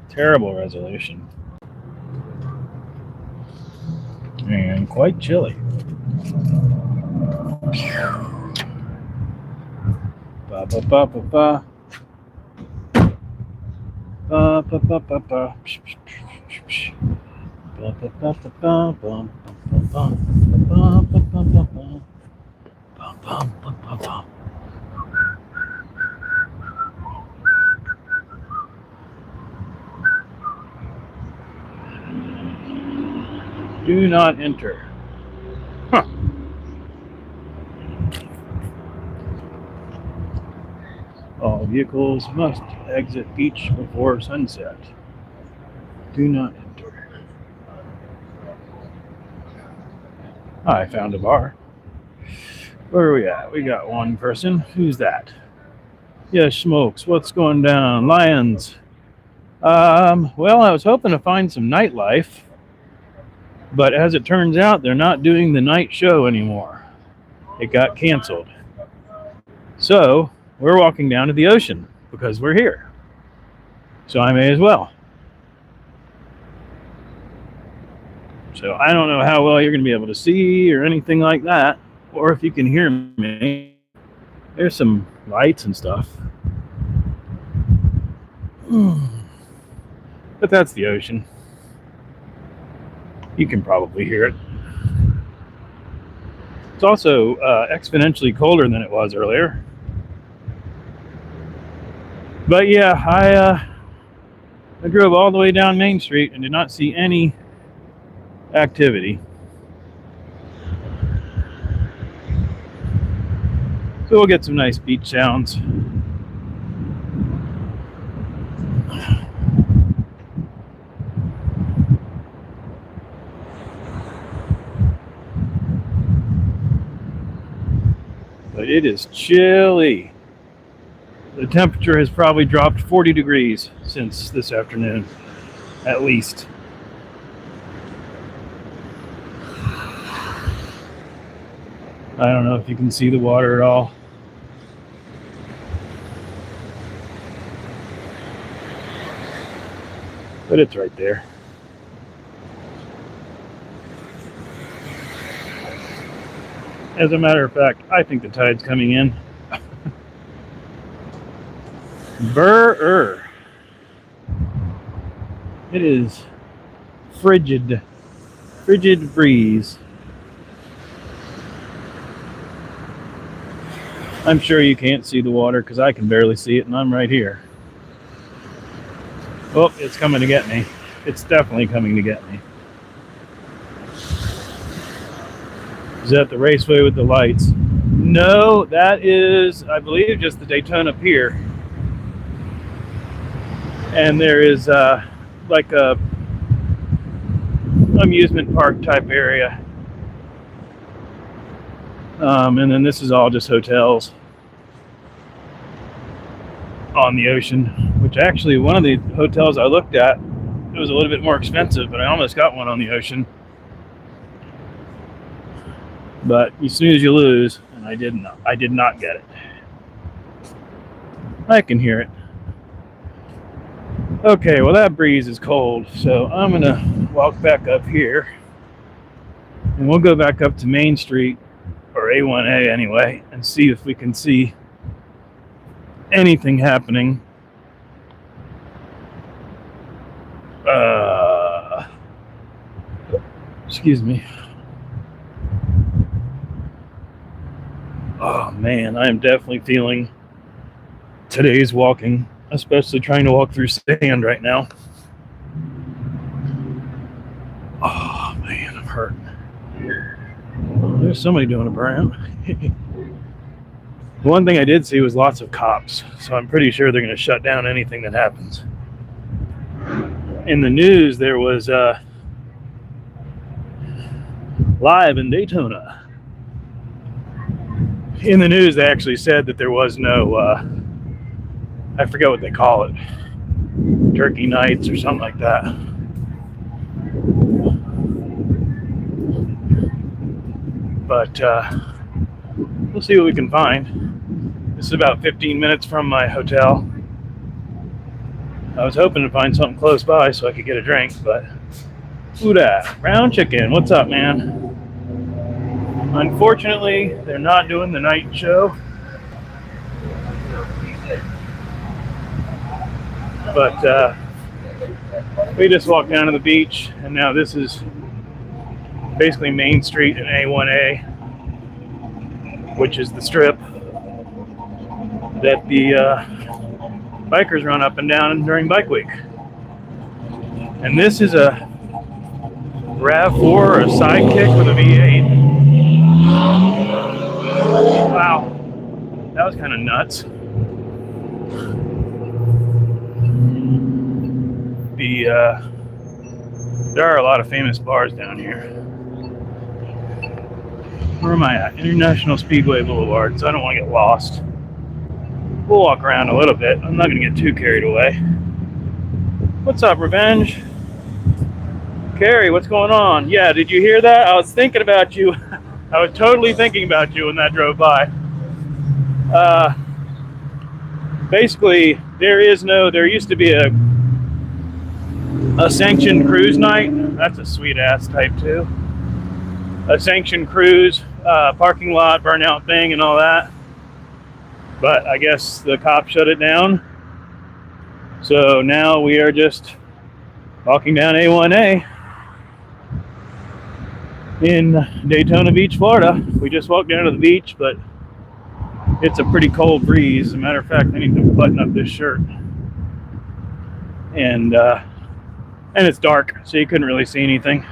Terrible resolution. And quite chilly. Ba ba ba ba ba. Ba ba ba ba ba. Ba ba ba ba ba ba ba ba ba ba ba. Do not enter. Huh. All vehicles must exit beach before sunset. Do not enter. I found a bar. Where are we at? We got one person. Who's that? Yes, Smokes. What's going down? Lions. Well, I was hoping to find some nightlife, but as it turns out, they're not doing the night show anymore. It got canceled. So, we're walking down to the ocean because we're here. So I may as well. So I don't know how well you're going to be able to see or anything like that, or if you can hear me. There's some lights and stuff. But that's the ocean. You can probably hear it. It's also exponentially colder than it was earlier. But yeah, I drove all the way down Main Street and did not see any activity. So we'll get some nice beach sounds. But it is chilly. The temperature has probably dropped 40 degrees since this afternoon, at least. I don't know if you can see the water at all. But it's right there. As a matter of fact, I think the tide's coming in. Brr. It is frigid breeze. I'm sure you can't see the water because I can barely see it and I'm right here. Oh, it's coming to get me. It's definitely coming to get me. Is that the raceway with the lights? No, that is, I believe, just the Daytona Pier. And there is like a amusement park type area. And then this is all just hotels on the ocean, which actually one of the hotels I looked at, it was a little bit more expensive, but I almost got one on the ocean. But as soon as you lose, and I did not get it. I can hear it. Okay, well that breeze is cold, so I'm gonna walk back up here and we'll go back up to Main Street, or A1A anyway, and see if we can see anything happening. Excuse me. Oh man, I am definitely feeling today's walking, especially trying to walk through sand right now. Oh man, I'm hurting. There's somebody doing a burnout. One thing I did see was lots of cops, so I'm pretty sure they're going to shut down anything that happens. In the news, there was live in Daytona. In the news, they actually said that there was no, I forget what they call it, turkey nights or something like that. But we'll see what we can find. This is about 15 minutes from my hotel. I was hoping to find something close by so I could get a drink, but who dat? Brown chicken, what's up, man? Unfortunately, they're not doing the night show, but we just walked down to the beach, and now this is basically Main Street and A1A, which is the strip that the bikers run up and down during Bike Week. And this is a RAV4 or a Sidekick with a V8. Wow, that was kind of nuts. There are a lot of famous bars down here. Where am I at? International Speedway Boulevard, so I don't want to get lost. We'll walk around a little bit. I'm not going to get too carried away. What's up, Revenge? Carrie, what's going on? Yeah, did you hear that? I was thinking about you. I was totally thinking about you when that drove by. Basically, there used to be a sanctioned cruise night. That's a sweet ass type too. A sanctioned cruise, parking lot burnout thing and all that. But I guess the cops shut it down. So now we are just walking down A1A in Daytona Beach, Florida. We just walked down to the beach, but it's a pretty cold breeze. As a matter of fact, I need to button up this shirt. And it's dark, so you couldn't really see anything.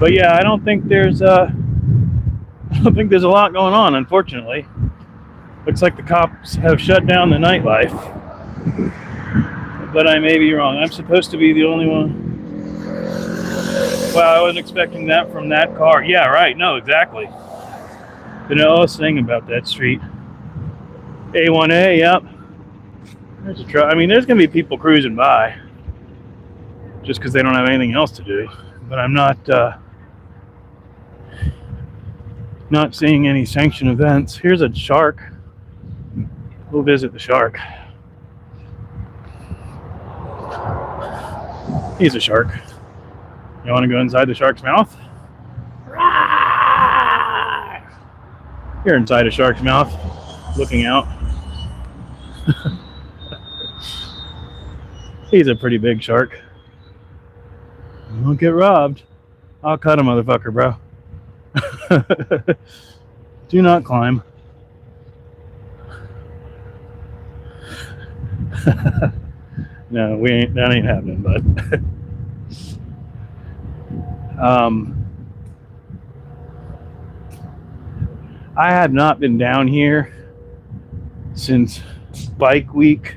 But yeah, I don't think there's a lot going on, unfortunately. Looks like the cops have shut down the nightlife. But I may be wrong. I'm supposed to be the only one. Wow, I wasn't expecting that from that car. Yeah, right. No, exactly. The newest thing about that street. A1A, yep. There's a truck. I mean, there's going to be people cruising by just because they don't have anything else to do. But I'm not seeing any sanctioned events. Here's a shark. We'll visit the shark. He's a shark. You want to go inside the shark's mouth? You're inside a shark's mouth, looking out. He's a pretty big shark. Don't get robbed. I'll cut a motherfucker, bro. Do not climb. No, that ain't happening, bud. I have not been down here since Bike Week.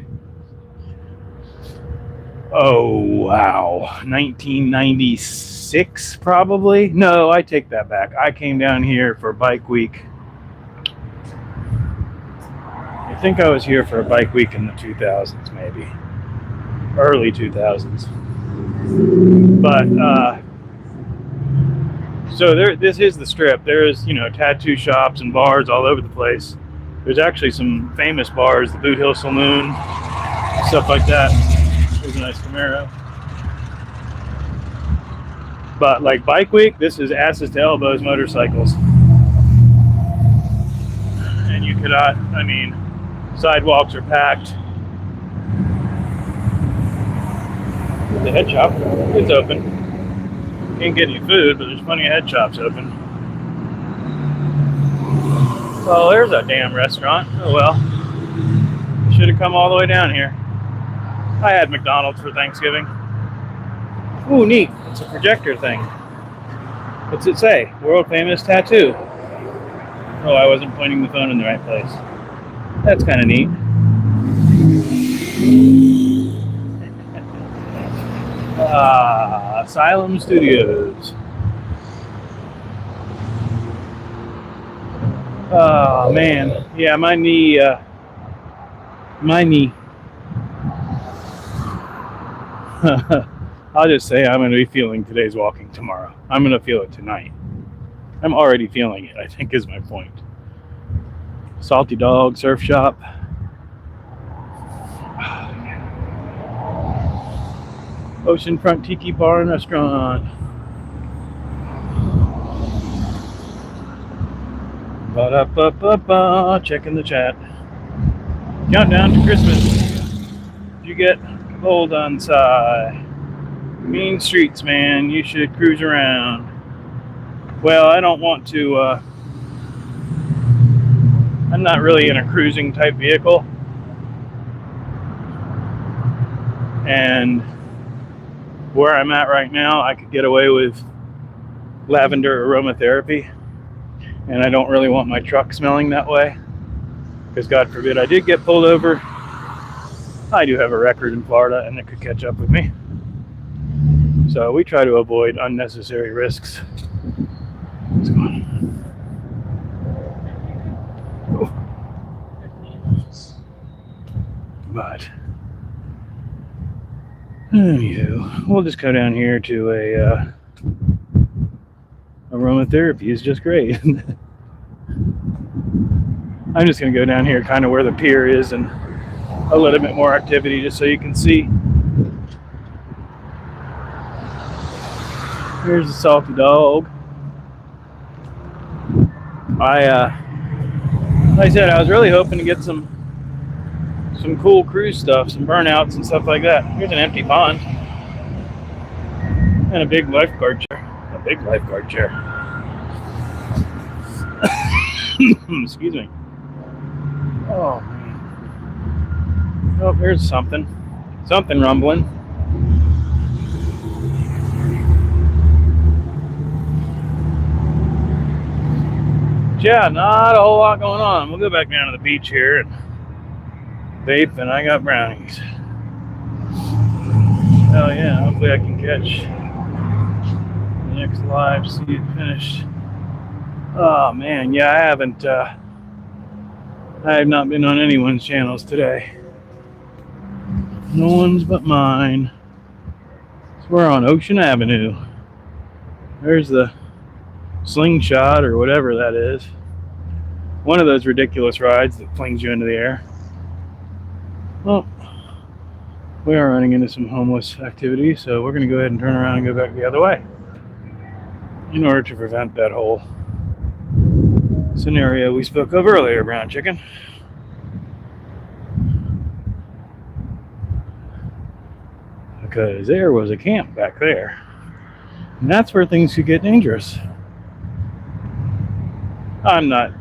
Oh, wow. 1996, probably? No, I take that back. I came down here for Bike Week. I think I was here for a Bike Week in the 2000s, maybe. Early 2000s. But, so this is the strip. There's, tattoo shops and bars all over the place. There's actually some famous bars, the Boot Hill Saloon, stuff like that. There's a nice Camaro. But like Bike Week, this is asses to elbows motorcycles. And you cannot, sidewalks are packed. The head shop, it's open. Can't get any food, but there's plenty of head shops open. Well, there's a damn restaurant. Oh well. Should have come all the way down here. I had McDonald's for Thanksgiving. Ooh, neat. It's a projector thing. What's it say? World famous tattoo. Oh, I wasn't pointing the phone in the right place. That's kind of neat. Asylum Studios. Oh man, yeah, my knee. I'll just say I'm going to be feeling today's walking tomorrow. I'm going to feel it tonight. I'm already feeling it, I think is my point. Salty Dog Surf Shop. Oceanfront Tiki Bar and Restaurant. Ba-da-ba-ba-ba. Checking the chat. Countdown to Christmas. You get cold on side. Mean streets, man. You should cruise around. Well, I don't want to. I'm not really in a cruising type vehicle. And where I'm at right now, I could get away with lavender aromatherapy. And I don't really want my truck smelling that way. Because God forbid I did get pulled over. I do have a record in Florida and it could catch up with me. So we try to avoid unnecessary risks. What's going on? But anywho, we'll just go down here to a aromatherapy is just great. I'm just going to go down here kind of where the pier is and a little bit more activity just so you can see. Here's the Salty Dog. Like I said, I was really hoping to get some cool cruise stuff, some burnouts and stuff like that. Here's an empty pond and a big lifeguard chair. A big lifeguard chair. Excuse me. Oh man. Oh, here's something rumbling. Yeah, not a whole lot going on. We'll go back down to the beach here and vape, and I got brownies. Hell yeah, hopefully I can catch the next live, see it finished. Oh man, yeah, I have not been on anyone's channels today. No one's but mine. So we're on Ocean Avenue. There's the slingshot or whatever that is. One of those ridiculous rides that flings you into the air. Well, we are running into some homeless activity, so we're going to go ahead and turn around and go back the other way in order to prevent that whole scenario we spoke of earlier, brown chicken. Because there was a camp back there. And that's where things could get dangerous. I'm not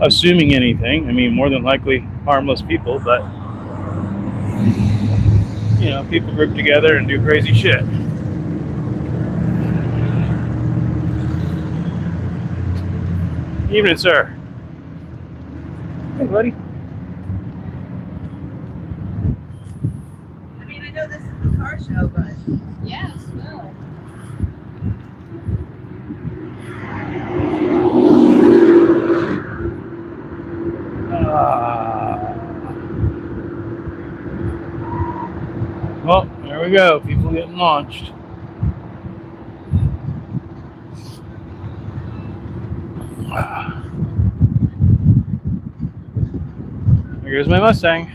assuming anything. I mean, more than likely harmless people, but you know, people group together and do crazy shit. Evening, sir. Hey, buddy. I mean, I know this is the car show, but Yes, no. Well, there we go. People getting launched. There goes my Mustang.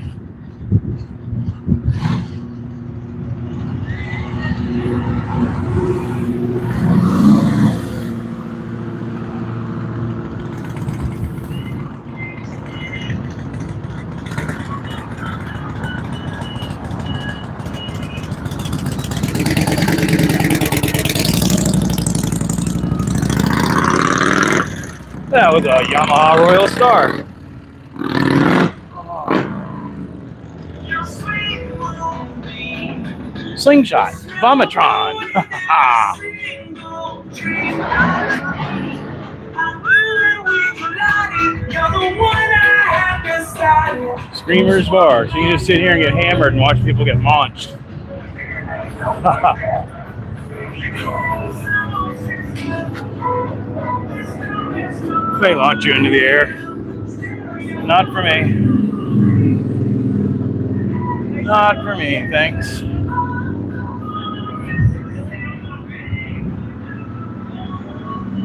That was a Yamaha Royal Star. Slingshot, Vomitron. Screamers Bar. So you can just sit here and get hammered and watch people get launched. They launch you into the air. Not for me. Not for me, thanks.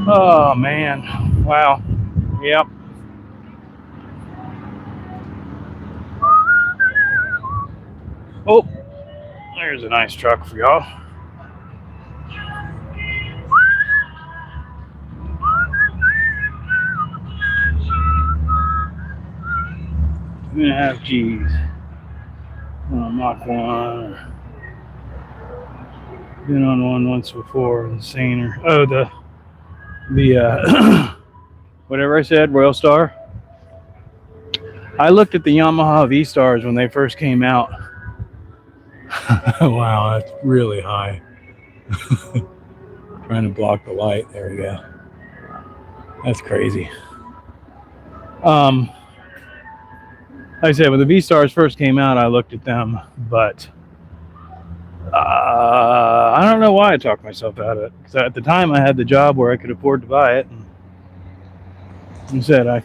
Oh man, wow. Yep. Oh, there's a nice truck for y'all. 2.5 G's. Mach 1. Been on one once before. Insaner. Oh, the whatever I said, Royal Star. I looked at the Yamaha V Stars when they first came out. Wow, that's really high. Trying to block the light. There we go. That's crazy. Like I said, when the V Stars first came out, I looked at them, but I don't know why I talked myself out of it. Because at the time, I had the job where I could afford to buy it, and instead, I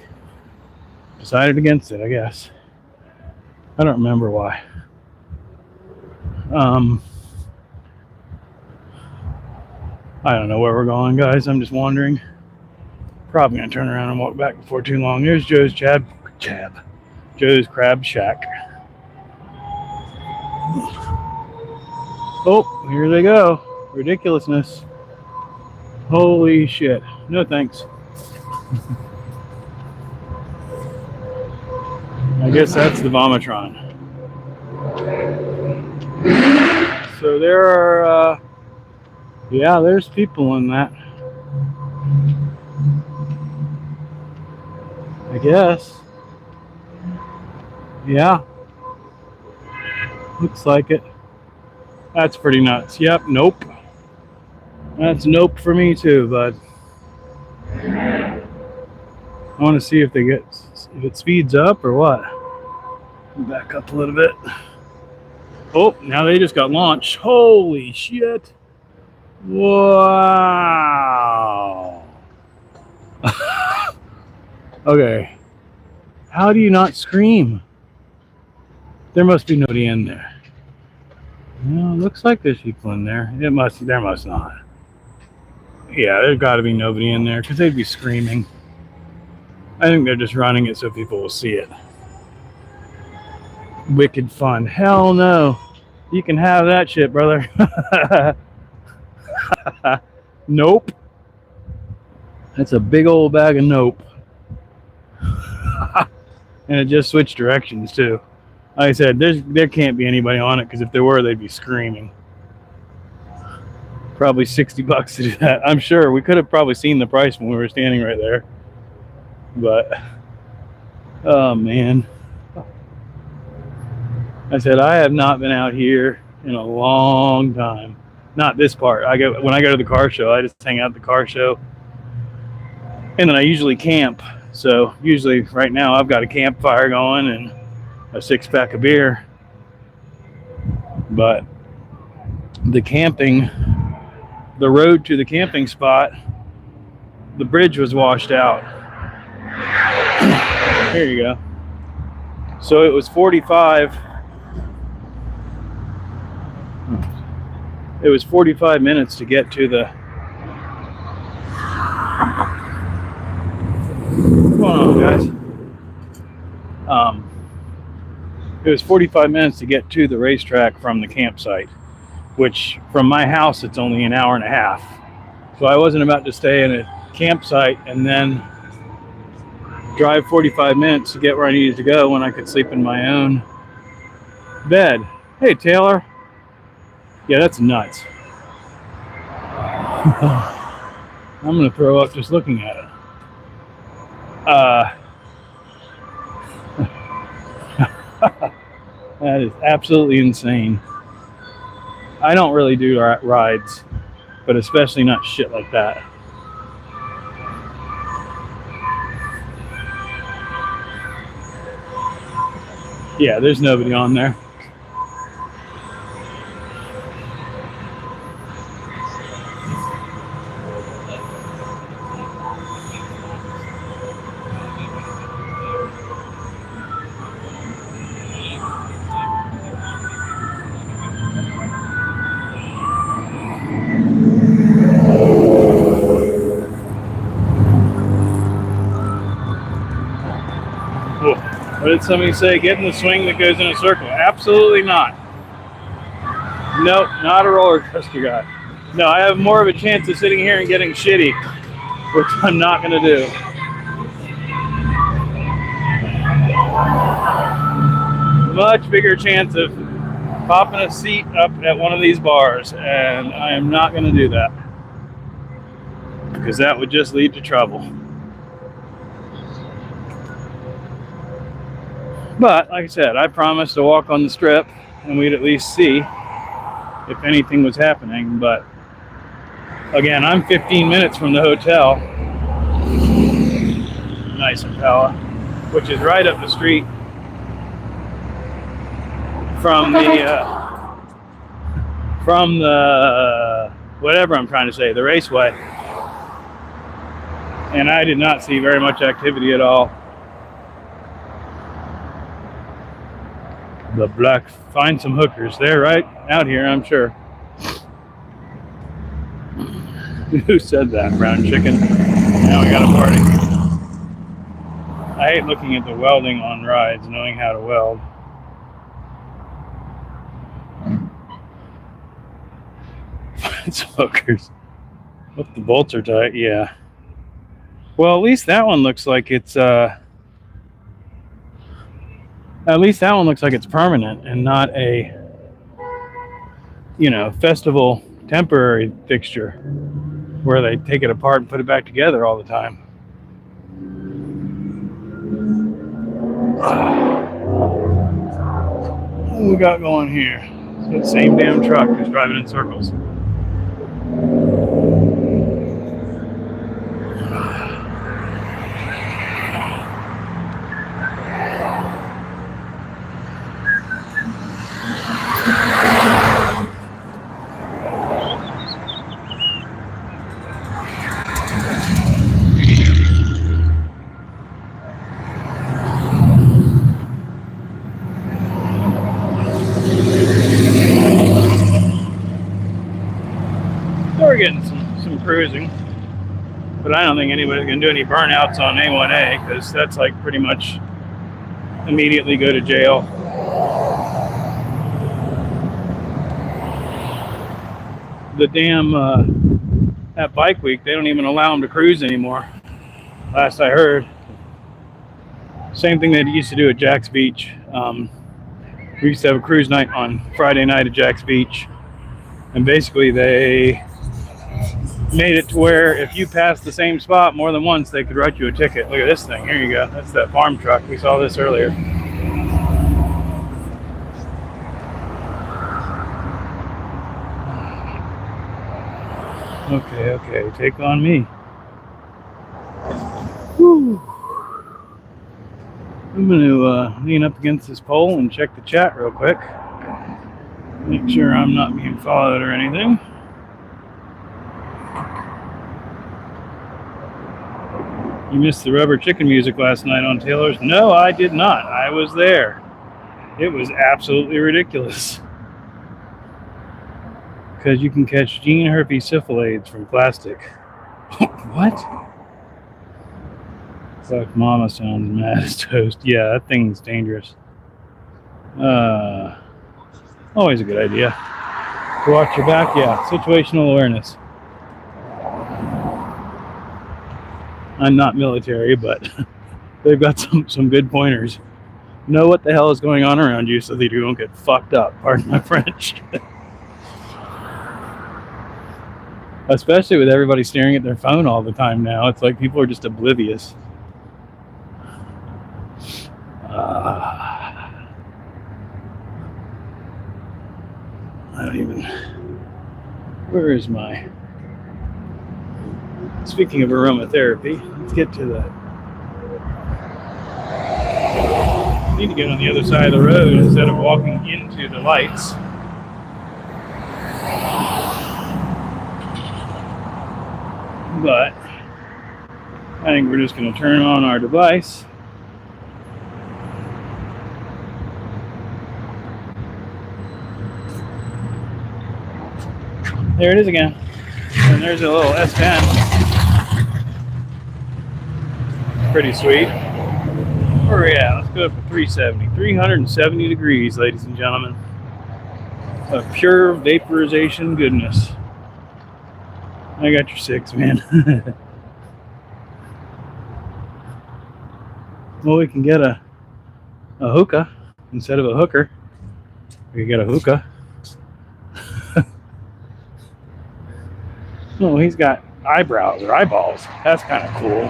decided against it. I guess I don't remember why. I don't know where we're going, guys. I'm just wandering. Probably gonna turn around and walk back before too long. There's Joe's Joe's Crab Shack. Oh, here they go. Ridiculousness. Holy shit. No thanks. I guess that's the Vomitron. So there are, yeah, there's people in that. I guess. Yeah. Looks like it. That's pretty nuts. Yep, nope. That's nope for me too, bud. I want to see if it speeds up or what. Back up a little bit. Oh, now they just got launched. Holy shit. Wow. Okay. How do you not scream? There must be nobody in there. No, it looks like there's people in there. There must not. Yeah, there's got to be nobody in there because they'd be screaming. I think they're just running it so people will see it. Wicked fun. Hell no. You can have that shit, brother. Nope. That's a big old bag of nope. And it just switched directions too. Like I said, there can't be anybody on it because if there were, they'd be screaming. Probably $60 to do that. I'm sure we could have probably seen the price when we were standing right there. But oh man. I said I have not been out here in a long time. Not this part. When I go to the car show, I just hang out at the car show. And then I usually camp. So usually right now I've got a campfire going and a 6-pack of beer. But the road to the camping spot, the bridge was washed out. Here you go. So it was 45 minutes to get to the What's going on, guys? It was 45 minutes to get to the racetrack from the campsite, which from my house it's only an hour and a half. So I wasn't about to stay in a campsite and then drive 45 minutes to get where I needed to go when I could sleep in my own bed. Hey, Taylor. Yeah, that's nuts. I'm gonna throw up just looking at it. That is absolutely insane. I don't really do rides, but especially not shit like that. Yeah, there's nobody on there. What did somebody say? Get in the swing that goes in a circle. Absolutely not. Nope, not a roller coaster guy. No, I have more of a chance of sitting here and getting shitty, which I'm not going to do. Much bigger chance of popping a seat up at one of these bars, and I am not going to do that because that would just lead to trouble. But like I said, I promised to walk on the strip and we'd at least see if anything was happening. But again, I'm 15 minutes from the hotel, nice Impala, which is right up the street from the whatever I'm trying to say, the raceway. And I did not see very much activity at all. The black, find some hookers. They're right out here, I'm sure. Who said that? Brown chicken. Now we got a party. I hate looking at the welding on rides, knowing how to weld. Find some hookers. Hope the bolts are tight. Yeah. Well, at least that one looks like it's permanent and not a, festival temporary fixture where they take it apart and put it back together all the time. What do we got going here? It's the same damn truck just driving in circles. We're getting some cruising, but I don't think anybody's going to do any burnouts on A1A because that's like pretty much immediately go to jail. The damn at Bike Week, they don't even allow them to cruise anymore. Last I heard. Same thing they used to do at Jack's Beach. We used to have a cruise night on Friday night at Jack's Beach, and basically they made it to where if you passed the same spot more than once, they could write you a ticket. Look at this thing. Here you go. That's that farm truck. We saw this earlier. Okay. Take on me. Whew. I'm going to lean up against this pole and check the chat real quick. Make sure I'm not being followed or anything. You missed the rubber chicken music last night on Taylor's? No, I did not. I was there. It was absolutely ridiculous. Because you can catch gene herpes syphilades from plastic. What? Fuck, mama sounds mad as toast. Yeah, that thing's dangerous. Always a good idea. To watch your back, yeah. Situational awareness. I'm not military, but they've got some good pointers. Know what the hell is going on around you so that you don't get fucked up. Pardon my French. Especially with everybody staring at their phone all the time now. It's like people are just oblivious. I don't even... Where is my... Speaking of aromatherapy, let's get to the... I need to get on the other side of the road instead of walking into the lights. But I think we're just going to turn on our device. There it is again. And there's a little S10. Pretty sweet. Where are we at? Let's go up to 370. 370 degrees, ladies and gentlemen. of pure vaporization goodness. I got your 6, man. Well, we can get a hookah instead of a hooker. We can get a hookah. Oh, he's got eyebrows or eyeballs. That's kind of cool.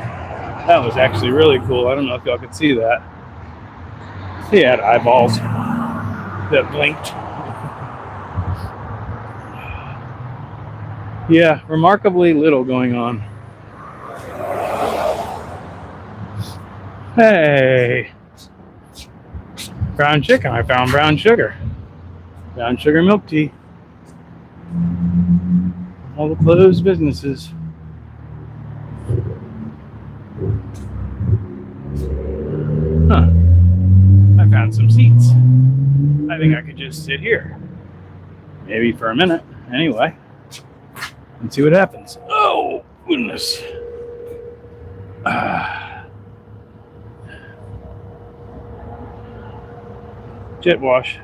That was actually really cool. I don't know if y'all could see that. He had eyeballs that blinked. Yeah, remarkably little going on. Hey, brown chicken. I found brown sugar. Brown sugar milk tea. All the closed businesses. Huh. I found some seats. I think I could just sit here. Maybe for a minute, anyway. And see what happens. Oh, goodness. Jet wash.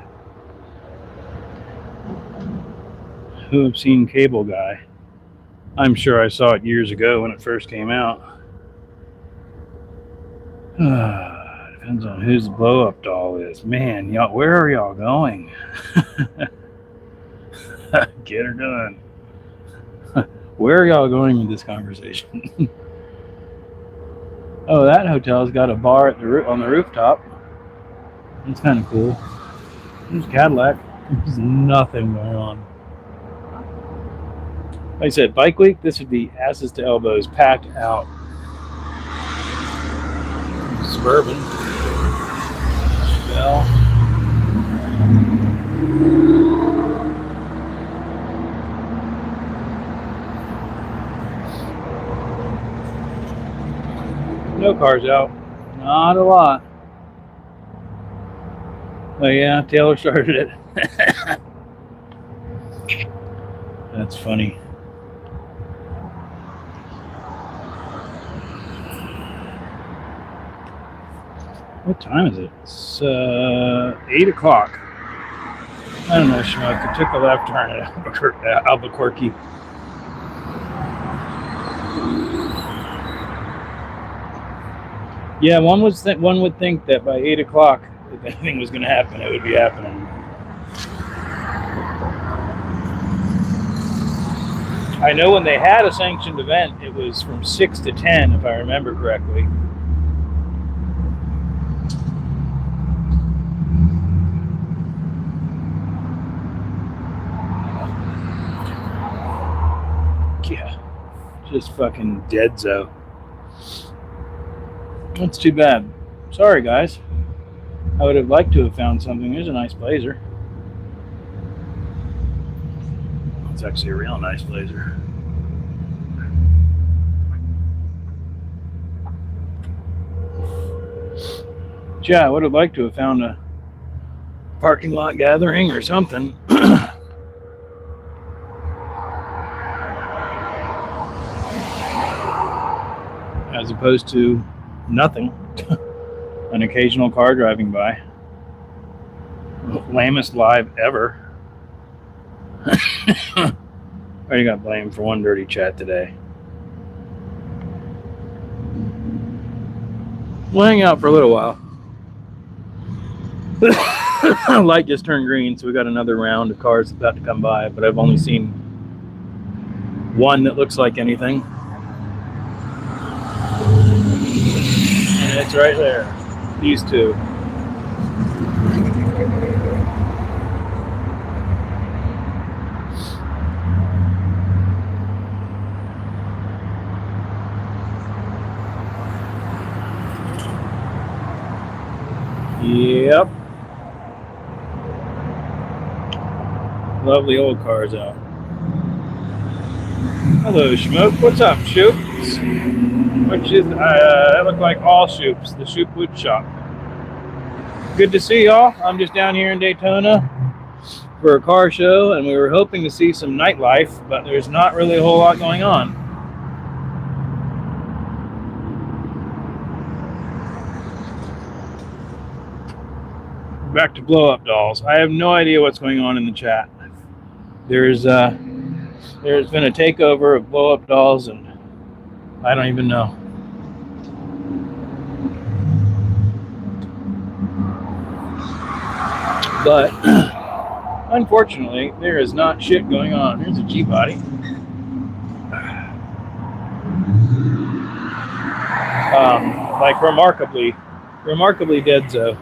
Who have seen Cable Guy? I'm sure I saw it years ago when it first came out. Depends on whose the blow-up doll is. Man, y'all, where are y'all going? Get her done. Where are y'all going with this conversation? Oh, that hotel's got a bar at on the rooftop. That's kind of cool. There's Cadillac. There's nothing going on. Like I said, bike week, this would be asses to elbows, packed out. Suburban. Bell. No cars out. Not a lot. Oh yeah, Taylor started it. That's funny. What time is it? It's 8 o'clock. I don't know, Schmuck. I took a left turn at Albuquerque. Yeah, one would think that by 8 o'clock, if anything was going to happen, it would be happening. I know when they had a sanctioned event, it was from 6 to 10, if I remember correctly. Yeah, just fucking dead zone. That's too bad. Sorry, guys. I would have liked to have found something. There's a nice blazer. It's actually a real nice blazer. Yeah, I would have liked to have found a parking lot gathering or something. As opposed to nothing. An occasional car driving by. Lamest live ever. Already got blamed for one dirty chat today. We'll hang out for a little while. Light just turned green, so we got another round of cars about to come by, but I've only seen one that looks like anything. And it's right there. These two. Yep. Lovely old cars out. Hello, Schmoke. What's up, Shoops? Which is, that look like all Shoops, the Shoop Wood Shop. Good to see y'all. I'm just down here in Daytona for a car show, and we were hoping to see some nightlife, but there's not really a whole lot going on. Back to blow-up dolls. I have no idea what's going on in the chat. I There's been a takeover of blow-up dolls, and I don't even know. But unfortunately, there is not shit going on. Here's a G-body. Like remarkably dead so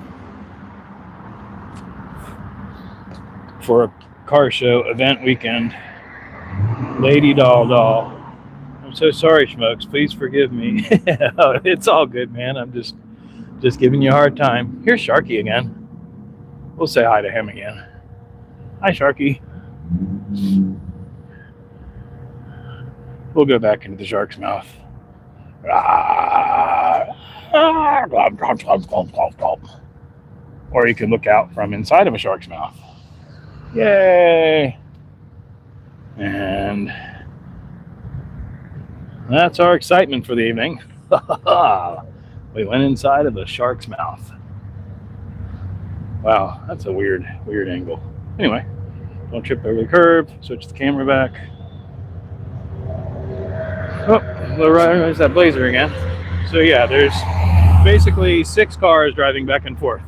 for a car show event weekend. Lady doll. I'm so sorry, Schmokes. Please forgive me. It's all good, man. I'm just giving you a hard time. Here's Sharky again. We'll say hi to him again. Hi, Sharky. We'll go back into the shark's mouth. Or you can look out from inside of a shark's mouth. Yay! And that's our excitement for the evening. We went inside of a shark's mouth. Wow, that's a weird angle. Anyway, don't trip over the curb. Switch the camera back. Oh, there's that Blazer again. So yeah, there's basically 6 cars driving back and forth.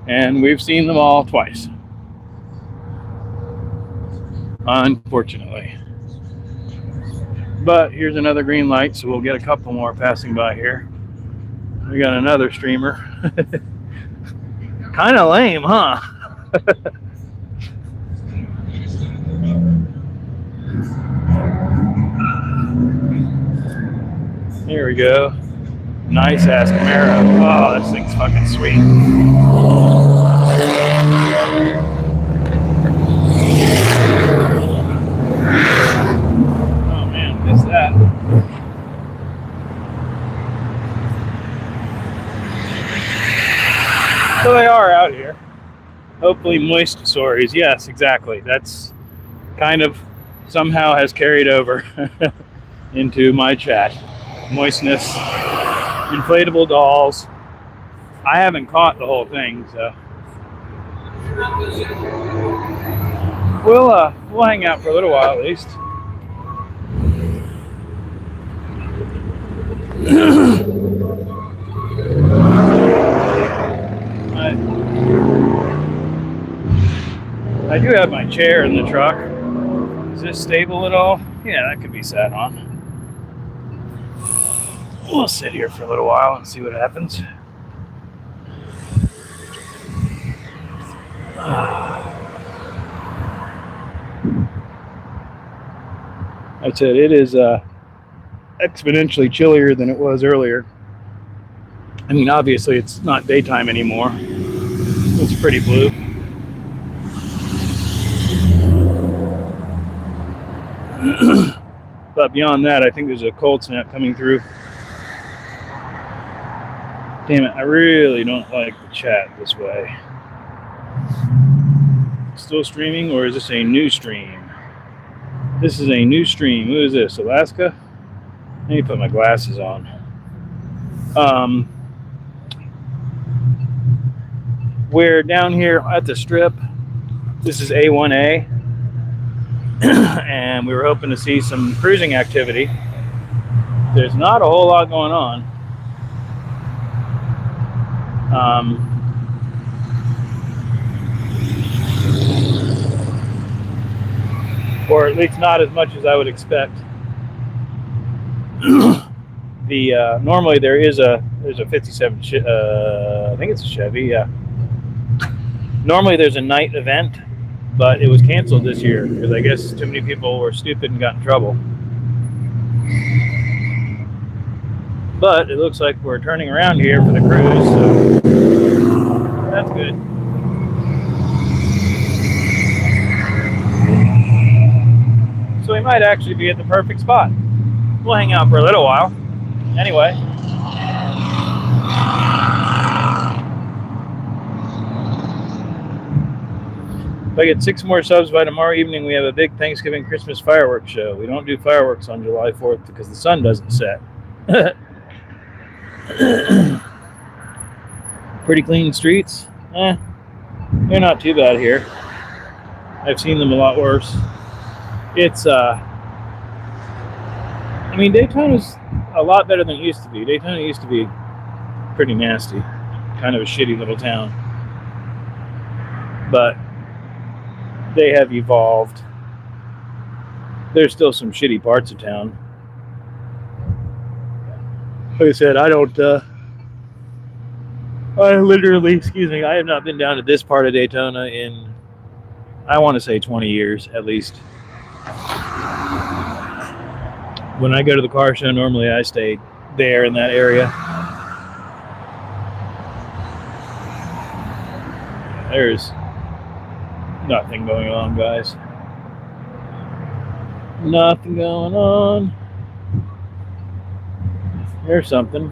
And we've seen them all twice. Unfortunately. But here's another green light, so we'll get a couple more passing by here. We got another streamer. Kind of lame, huh? Here we go. Nice ass Camaro. Oh, this thing's fucking sweet. Oh man, missed that. So they are out here. Hopefully moist stories. Yes, exactly. That's kind of somehow has carried over into my chat. Moistness, inflatable dolls. I haven't caught the whole thing, so we'll hang out for a little while at least. I do have my chair in the truck. Is this stable at all? Yeah, that could be sat on. We'll sit here for a little while and see what happens. I said it is exponentially chillier than it was earlier. I mean, obviously it's not daytime anymore. It's pretty blue. But beyond that, I think there's a cold snap coming through. Damn it, I really don't like the chat this way. Still streaming, or is this a new stream? This is a new stream. Who is this, Alaska? Let me put my glasses on. We're down here at the strip. This is A1A. And we were hoping to see some cruising activity. There's not a whole lot going on. Or at least not as much as I would expect. Normally there's a 57 I think it's a Chevy, yeah. Normally there's a night event, but it was canceled this year because I guess too many people were stupid and got in trouble. But it looks like we're turning around here for the cruise, so that's good. So we might actually be at the perfect spot. We'll hang out for a little while. Anyway. If I get 6 more subs by tomorrow evening, we have a big Thanksgiving Christmas fireworks show. We don't do fireworks on July 4th because the sun doesn't set. Pretty clean streets. They're not too bad here. I've seen them a lot worse. It's I mean, Daytona's a lot better than it used to be. Daytona used to be pretty nasty, kind of a shitty little town. But they have evolved. There's still some shitty parts of town. Like I said, I literally, I have not been down to this part of Daytona in, I want to say 20 years at least. When I go to the car show, normally I stay there in that area. There's nothing going on, guys. Nothing going on. There's something.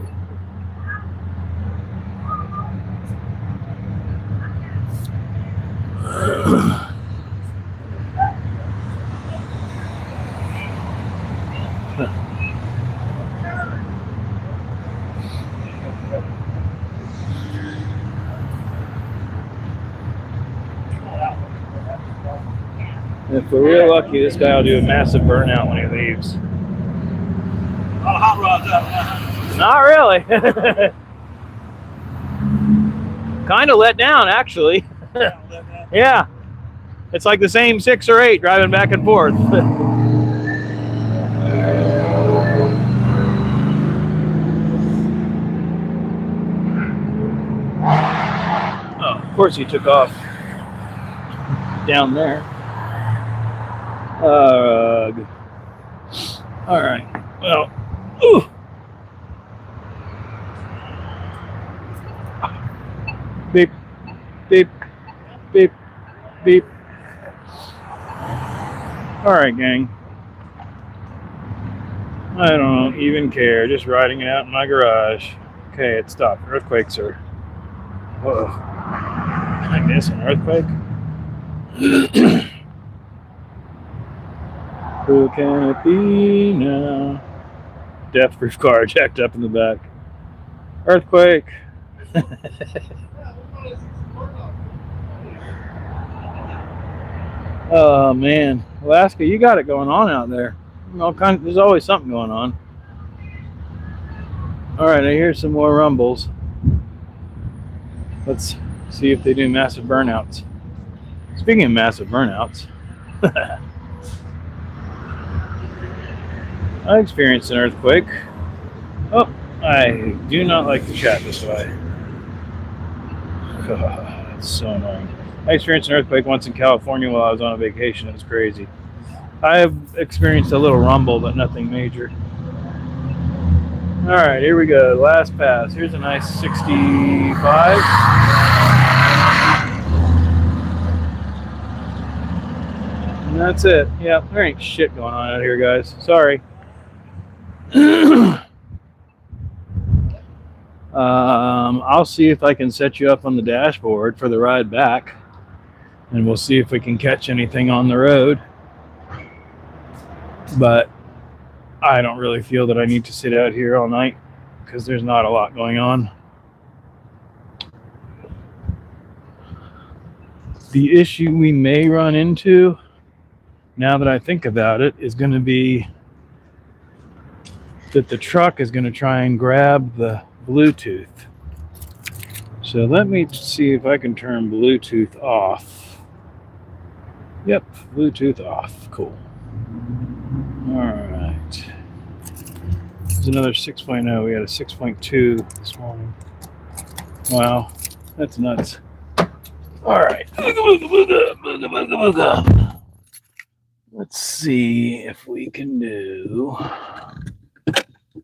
If we're real lucky, this guy will do a massive burnout when he leaves. A lot of hot rods out. Not really. Kind of let down, actually. Yeah. It's like the same 6 or 8 driving back and forth. Oh, of course he took off down there. All right. Well, ooh. Beep, beep, beep, beep. All right, gang. I don't even care. Just riding it out in my garage. Okay, it stopped. Earthquakes are. Whoa. Can I miss an earthquake? Who can it be now? Death-proof car jacked up in the back. Earthquake. Oh man, Alaska, you got it going on out there. There's always something going on. All right, I hear some more rumbles. Let's see if they do massive burnouts. Speaking of massive burnouts, I experienced an earthquake. Oh, I do not like to chat this way. That's so annoying. I experienced an earthquake once in California while I was on a vacation. It was crazy. I have experienced a little rumble, but nothing major. All right, here we go. Last pass. Here's a nice 65. And that's it. Yeah, there ain't shit going on out here, guys. Sorry. I'll see if I can set you up on the dashboard for the ride back, and we'll see if we can catch anything on the road. But I don't really feel that I need to sit out here all night because there's not a lot going on. The issue we may run into, now that I think about it, is going to be that the truck is going to try and grab the Bluetooth. So let me see if I can turn Bluetooth off. Yep, Bluetooth off. Cool. All right. There's another 6.0. We had a 6.2 this morning. Wow, that's nuts. All right. Let's see if we can do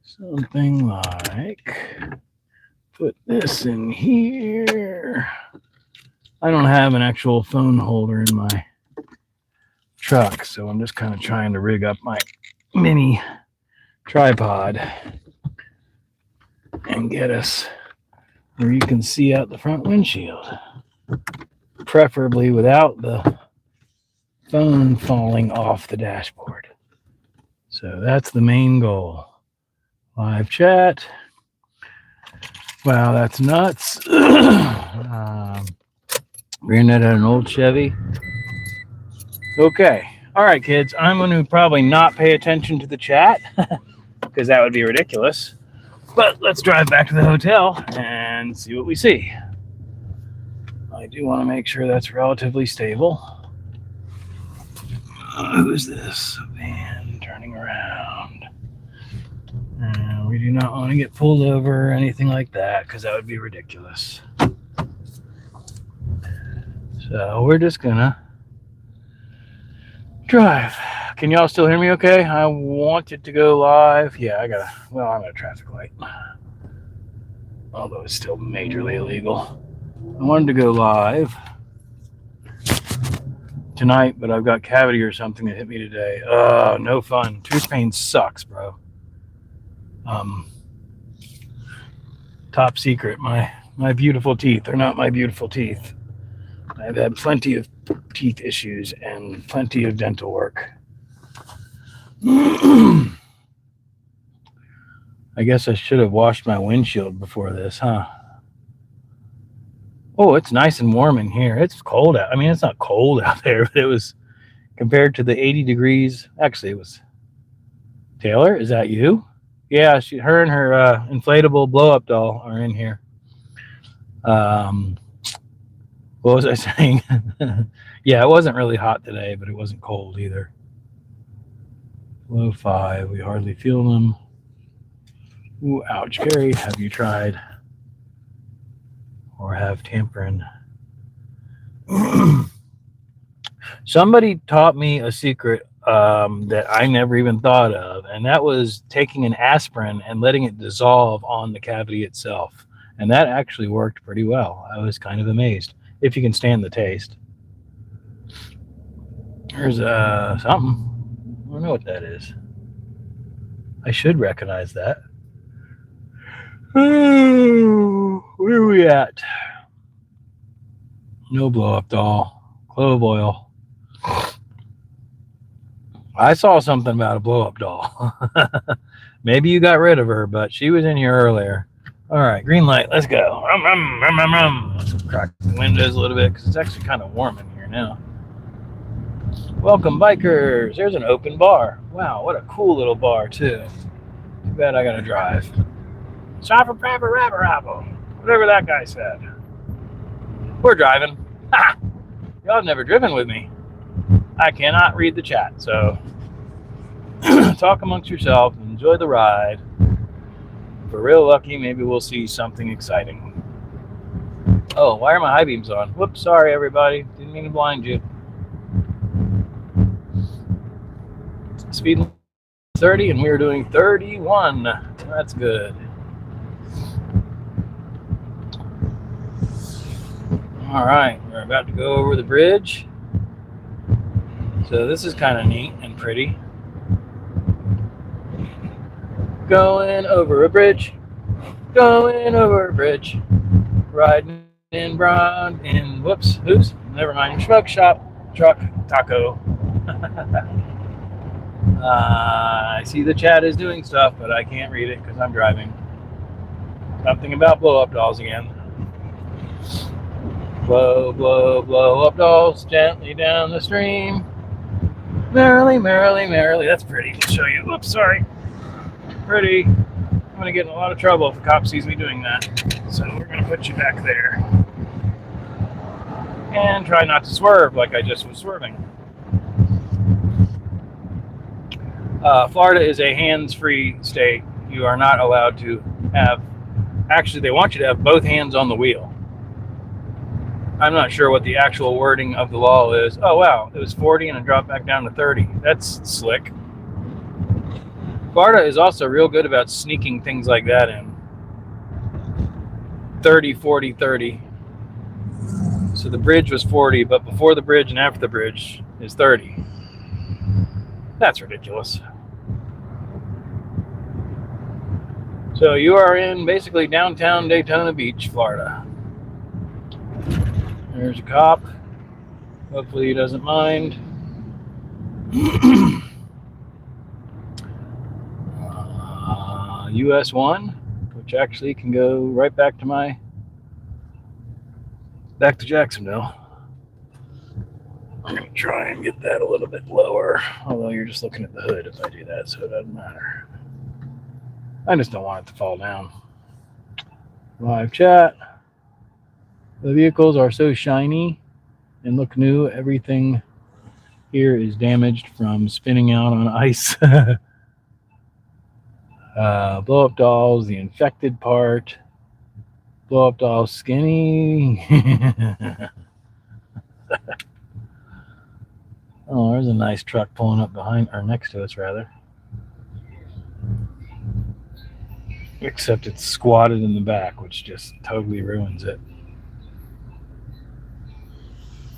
something like put this in here. I don't have an actual phone holder in my truck, so I'm just kind of trying to rig up my mini tripod and get us where you can see out the front windshield, preferably without the phone falling off the dashboard. So that's the main goal. Live chat. Wow, that's nuts. Granddad had an old Chevy. Okay. All right, kids. I'm going to probably not pay attention to the chat because that would be ridiculous. But let's drive back to the hotel and see what we see. I do want to make sure that's relatively stable. Who's this? Van turning around. We do not want to get pulled over or anything like that because that would be ridiculous. So we're just gonna drive. Can y'all still hear me okay? I wanted to go live. Yeah, I'm at a traffic light. Although it's still majorly illegal. I wanted to go live tonight, but I've got cavity or something that hit me today. No fun. Tooth pain sucks, bro. Top secret, my beautiful teeth are not my beautiful teeth. I've had plenty of teeth issues and plenty of dental work. I guess I should have washed my windshield before this, huh? Oh, it's nice and warm in here. It's cold out. I mean, it's not cold out there, but it was compared to the 80 degrees. Actually, it was. Taylor, is that you? Yeah, her and her inflatable blow-up doll are in here. What was I saying? Yeah, it wasn't really hot today, but it wasn't cold either. Low 5, we hardly feel them. Ooh, ouch, Gary, have you tried or have tampering? Somebody taught me a secret that I never even thought of, and that was taking an aspirin and letting it dissolve on the cavity itself. And that actually worked pretty well. I was kind of amazed. If you can stand the taste. There's something. I don't know what that is. I should recognize that. Oh, where are we at? No blow-up doll. Clove oil. I saw something about a blow-up doll. Maybe you got rid of her, but she was in here earlier. All right, green light. Let's go. Rum, rum, rum, rum, rum. Let's crack the windows a little bit because it's actually kind of warm in here now. Welcome, bikers. There's an open bar. Wow, what a cool little bar, too. Too bad I got to drive. Shopper, prapper, rapper, rapper. Whatever that guy said. We're driving. Ha! Y'all have never driven with me. I cannot read the chat, so talk amongst yourselves and enjoy the ride. If we're real lucky, maybe we'll see something exciting. Oh, why are my high beams on? Whoops, sorry everybody. Didn't mean to blind you. Speed 30 and we were doing 31. That's good. All right, we're about to go over the bridge. So this is kind of neat and pretty. Going over a bridge, going over a bridge, riding in brown in, whoops, who's? Never mind, smoke shop, truck, taco. I see the chat is doing stuff, but I can't read it because I'm driving. Something about blow-up dolls again. Blow, blow, blow up dolls gently down the stream. Merrily, merrily, merrily. That's pretty. I'll show you. Oops, sorry. Pretty. I'm going to get in a lot of trouble if the cop sees me doing that. So we're going to put you back there. And try not to swerve like I just was swerving. Florida is a hands-free state. You are not allowed to have... Actually, they want you to have both hands on the wheel. I'm not sure what the actual wording of the law is. Oh, wow. It was 40 and it dropped back down to 30. That's slick. Florida is also real good about sneaking things like that in. 30, 40, 30. So the bridge was 40, but before the bridge and after the bridge is 30. That's ridiculous. So you are in basically downtown Daytona Beach, Florida. There's a cop. Hopefully he doesn't mind. US 1, which actually can go right back to Jacksonville. I'm going to try and get that a little bit lower. Although you're just looking at the hood if I do that, so it doesn't matter. I just don't want it to fall down. Live chat. The vehicles are so shiny and look new. Everything here is damaged from spinning out on ice. Blow up dolls, the infected part. Blow up doll skinny. Oh, there's a nice truck pulling up behind, or next to us rather. Except it's squatted in the back, which just totally ruins it.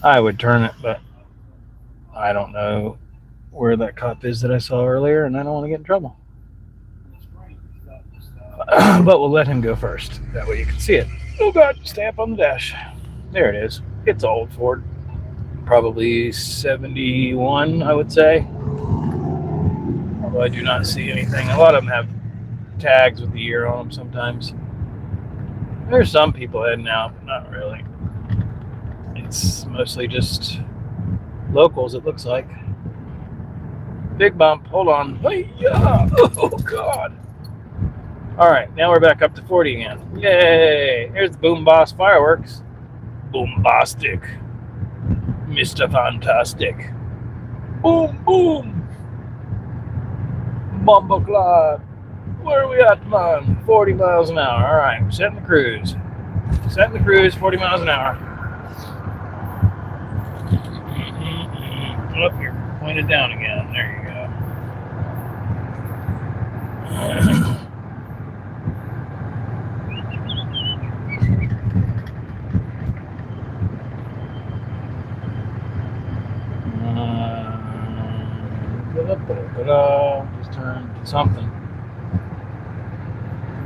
I would turn it, but I don't know where that cop is that I saw earlier, and I don't want to get in trouble. But we'll let him go first. That way you can see it. Oh God, stamp on the dash. There it is. It's old Ford. Probably 71, I would say. Although I do not see anything. A lot of them have tags with the year on them sometimes. There's some people heading out, but not really. It's mostly just locals, it looks like. Big bump. Hold on. Hey-ya! Oh, God. All right, now we're back up to 40 again. Yay! Here's the Boom Boss fireworks. Boombastic. Mr. Fantastic. Boom, boom. Bumbleclad. Where are we at, man? 40 miles an hour. All right, we're setting the cruise. Setting the cruise, 40 miles an hour. Up here, pointed down again. There you go. Just turn to something.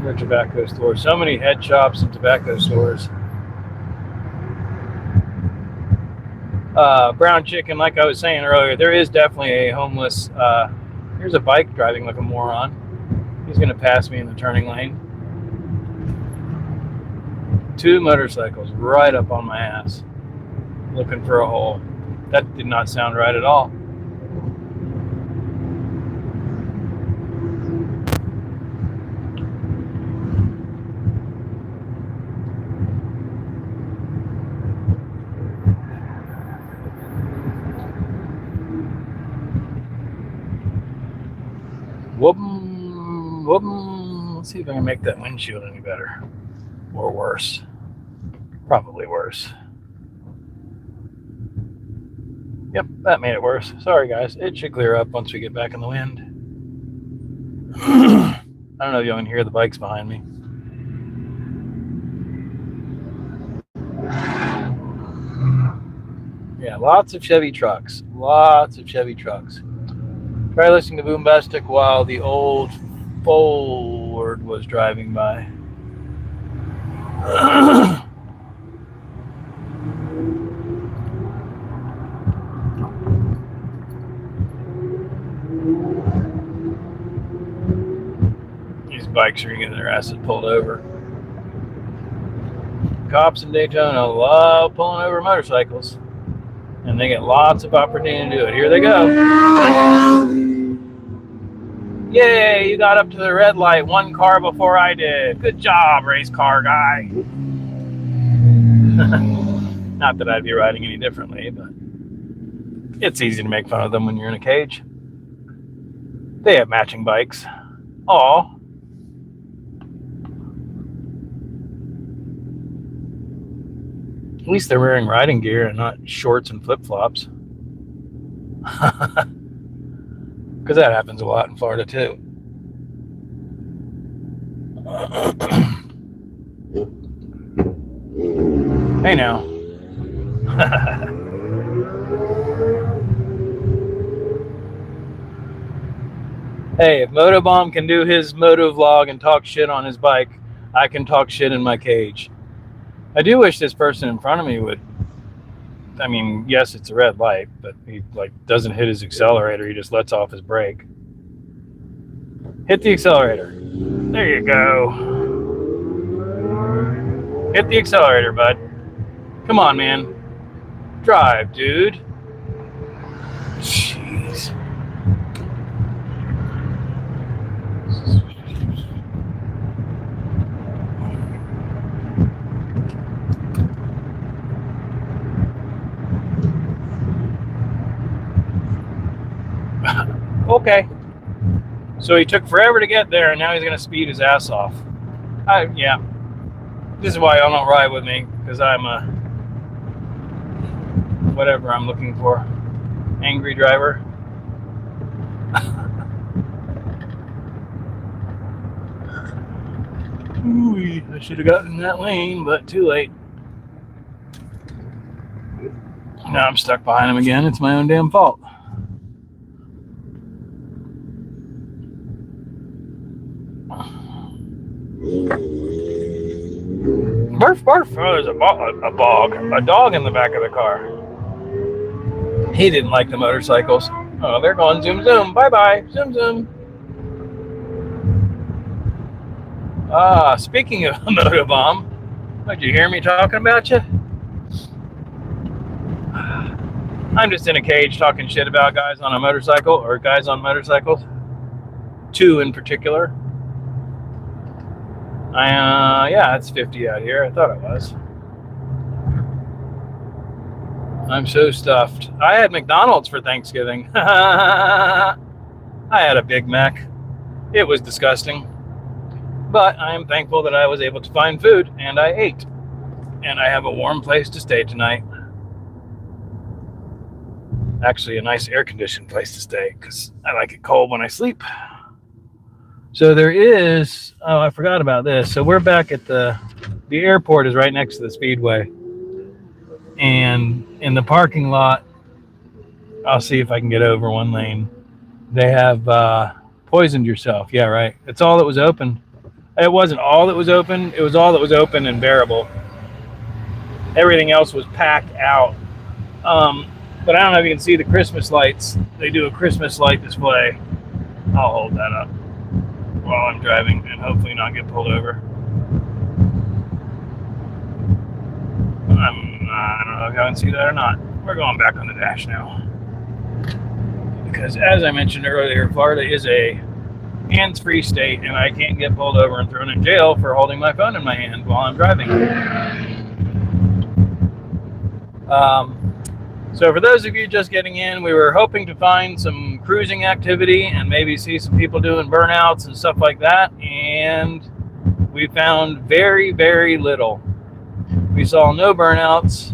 We're a tobacco store. So many head shops and tobacco stores. Brown chicken, like I was saying earlier, there is definitely a homeless. Here's a bike driving like a moron. He's going to pass me in the turning lane. 2 motorcycles right up on my ass, looking for a hole. That did not sound right at all. Whoop'em, whoop'em. Let's see if I can make that windshield any better. Or worse. Probably worse. Yep, that made it worse. Sorry, guys. It should clear up once we get back in the wind. I don't know if y'all can hear the bikes behind me. Yeah, lots of Chevy trucks. Lots of Chevy trucks. Try listening to Boombastic while the old Ford was driving by. These bikes are getting their asses pulled over. Cops in Daytona love pulling over motorcycles, and they get lots of opportunity to do it. Here they go. Yay, you got up to the red light 1 car before I did. Good job, race car guy. Not that I'd be riding any differently, but it's easy to make fun of them when you're in a cage. They have matching bikes. Aw. At least they're wearing riding gear and not shorts and flip-flops. Because that happens a lot in Florida, too. Hey, now. Hey, if Motobomb can do his moto vlog and talk shit on his bike, I can talk shit in my cage. I do wish this person in front of me would. I mean, yes, it's a red light, but he doesn't hit his accelerator. He just lets off his brake. Hit the accelerator. There you go. Hit the accelerator, bud. Come on, man. Drive, dude. Jeez. Okay. So he took forever to get there, and now he's going to speed his ass off. Yeah. This is why y'all don't ride with me, because I'm a whatever I'm looking for. Angry driver. Ooh, I should have gotten in that lane, but too late. Now I'm stuck behind him again. It's my own damn fault. Barf, barf. Oh, there's a dog in the back of the car. He didn't like the motorcycles. Oh, they're going zoom, zoom. Bye-bye. Zoom, zoom. Speaking of Motobomb, did you hear me talking about you? I'm just in a cage talking shit about guys on a motorcycle, or guys on motorcycles. Two in particular. Yeah, it's 50 out here. I thought it was. I'm so stuffed. I had McDonald's for Thanksgiving. I had a Big Mac. It was disgusting. But I am thankful that I was able to find food, and I ate. And I have a warm place to stay tonight. Actually, a nice air-conditioned place to stay, because I like it cold when I sleep. So there is, I forgot about this. So we're back at the airport is right next to the Speedway. And in the parking lot, I'll see if I can get over one lane. They have poisoned yourself. Yeah, right. It's all that was open. It wasn't all that was open. It was all that was open and bearable. Everything else was packed out. But I don't know if you can see the Christmas lights. They do a Christmas light display. I'll hold that up while I'm driving and hopefully not get pulled over. I don't know if y'all can see that or not. We're going back on the dash now. Because as I mentioned earlier, Florida is a hands-free state, and I can't get pulled over and thrown in jail for holding my phone in my hand while I'm driving. So for those of you just getting in, we were hoping to find some cruising activity and maybe see some people doing burnouts and stuff like that, and we found very, very little. We saw no burnouts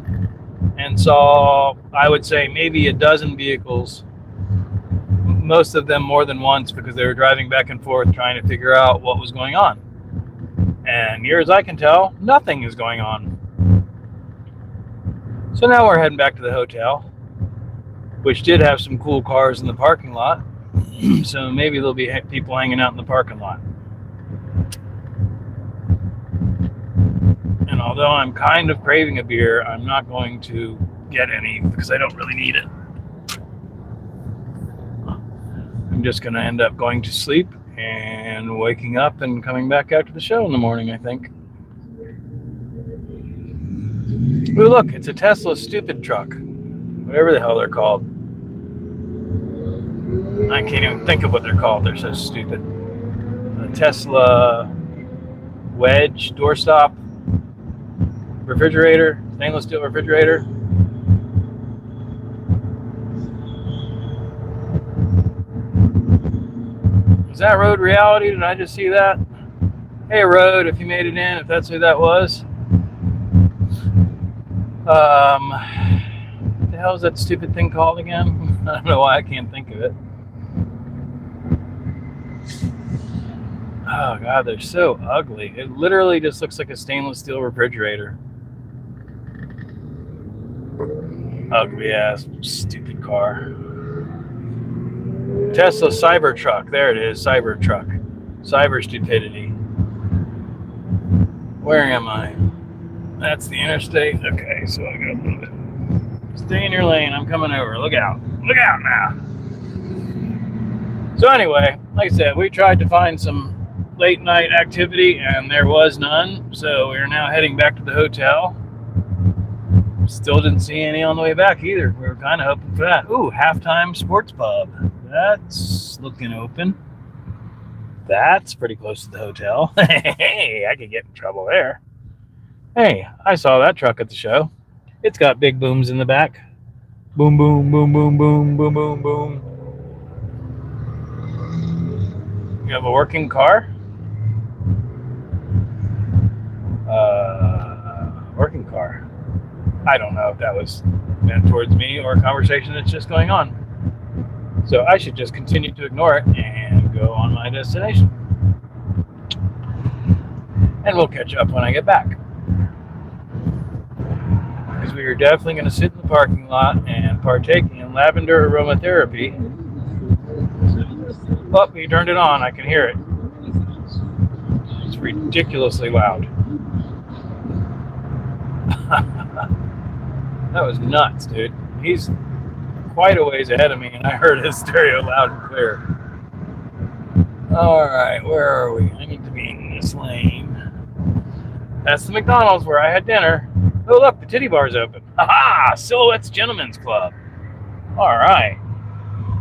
and saw, I would say, maybe a dozen vehicles, most of them more than once, because they were driving back and forth trying to figure out what was going on. And near as I can tell, nothing is going on. So now we're heading back to the hotel, which did have some cool cars in the parking lot. So maybe there'll be people hanging out in the parking lot. And although I'm kind of craving a beer, I'm not going to get any because I don't really need it. I'm just going to end up going to sleep and waking up and coming back after the show in the morning, I think. Ooh, look, it's a Tesla stupid truck. Whatever the hell they're called. I can't even think of what they're called. They're so stupid. A Tesla wedge doorstop refrigerator, stainless steel refrigerator. Is that Road Reality? Did I just see that? Hey, Road, if you made it in, if that's who that was. What the hell is that stupid thing called again? I don't know why I can't think of it. Oh God, they're so ugly. It literally just looks like a stainless steel refrigerator. Ugly ass, stupid car. Tesla Cybertruck. There it is, Cybertruck. Cyber stupidity. Where am I? That's the interstate. Okay, so I got a little bit. Stay in your lane. I'm coming over. Look out. Look out now. So anyway, like I said, we tried to find some late night activity and there was none. So we're now heading back to the hotel. Still didn't see any on the way back either. We were kind of hoping for that. Ooh, halftime sports pub. That's looking open. That's pretty close to the hotel. Hey, I could get in trouble there. Hey, I saw that truck at the show. It's got big booms in the back. Boom, boom, boom, boom, boom, boom, boom, boom. You have a working car? Working car. I don't know if that was meant towards me or a conversation that's just going on. So I should just continue to ignore it and go on my destination. And we'll catch up when I get back. Because we are definitely going to sit in the parking lot and partake in lavender aromatherapy. Oh, he turned it on. I can hear it. It's ridiculously loud. That was nuts, dude. He's quite a ways ahead of me, and I heard his stereo loud and clear. All right, where are we? I need to be in this lane. That's the McDonald's where I had dinner. Oh, look, the titty bar's open. Ha-ha! Silhouette's Gentlemen's Club. All right.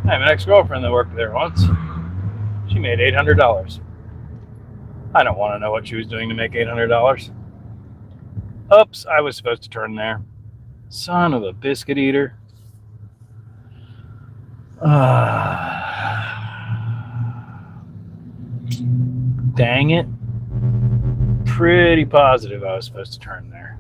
I have an ex-girlfriend that worked there once. She made $800. I don't want to know what she was doing to make $800. Oops, I was supposed to turn there. Son of a biscuit eater. Dang it. Pretty positive I was supposed to turn there.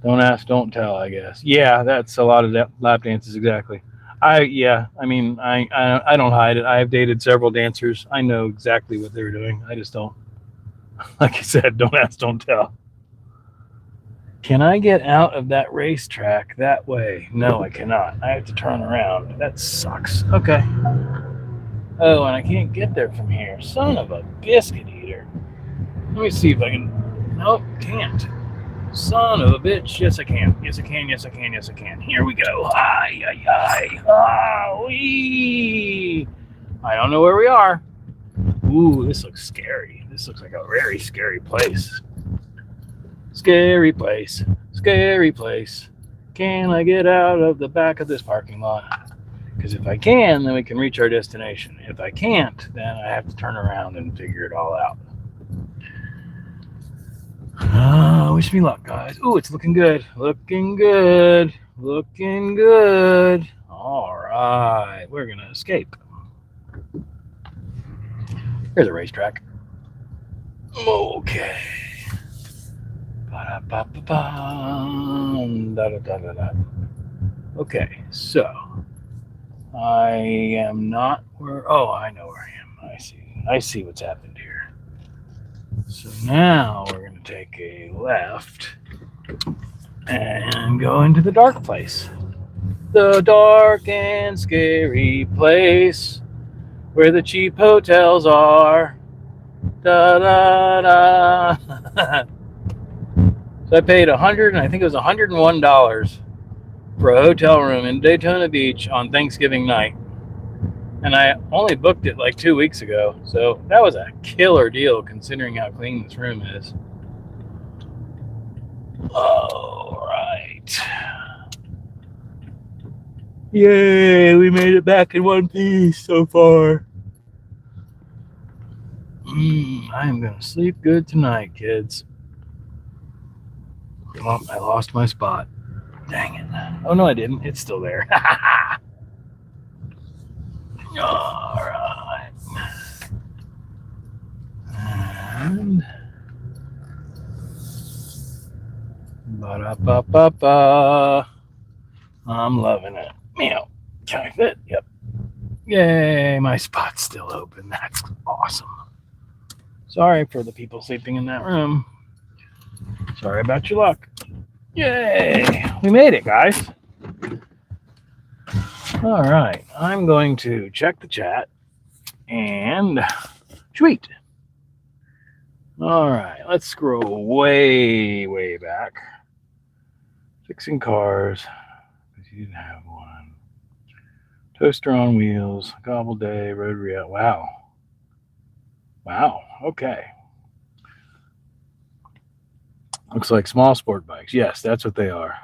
Don't ask, don't tell, I guess. Yeah, that's a lot of lap dances, exactly. I don't hide it. I have dated several dancers. I know exactly what they're doing. I just don't, like I said, don't ask, don't tell. Can I get out of that racetrack that way? No, I cannot. I have to turn around. That sucks. Okay. Oh, and I can't get there from here. Son of a biscuit eater. Let me see if I can. Nope, can't. Son of a bitch. Yes, I can. Yes, I can. Yes, I can. Yes, I can. Here we go. Hi, hi, hi. Ah, wee. I don't know where we are. Ooh, this looks scary. This looks like a very scary place. Scary place. Scary place. Can I get out of the back of this parking lot? Because if I can, then we can reach our destination. If I can't, then I have to turn around and figure it all out. Wish me luck, guys. Ooh, it's looking good. Looking good. Looking good. All right. We're going to escape. Here's a racetrack. Okay. Okay, so I am not where. Oh, I know where I am. I see what's happened here. So now we're going to take a left and go into the dark place. The dark and scary place where the cheap hotels are. Da da da. So I paid $101 for a hotel room in Daytona Beach on Thanksgiving night. And I only booked it like 2 weeks ago. So that was a killer deal considering how clean this room is. All right. Yay, we made it back in one piece so far. I am going to sleep good tonight, kids. Oh, I lost my spot. Dang it. Oh, no, I didn't. It's still there. All right. And ba-da-ba-ba-ba. I'm loving it. Meow. Can I fit? Yep. Yay, my spot's still open. That's awesome. Sorry for the people sleeping in that room. Sorry about your luck. Yay! We made it, guys. All right. I'm going to check the chat and tweet. All right. Let's scroll way, way back. Fixing cars. Because you didn't have one. Toaster on wheels. Gobble day. Rotary out. Wow. Wow. Okay. Looks like small sport bikes. Yes, that's what they are.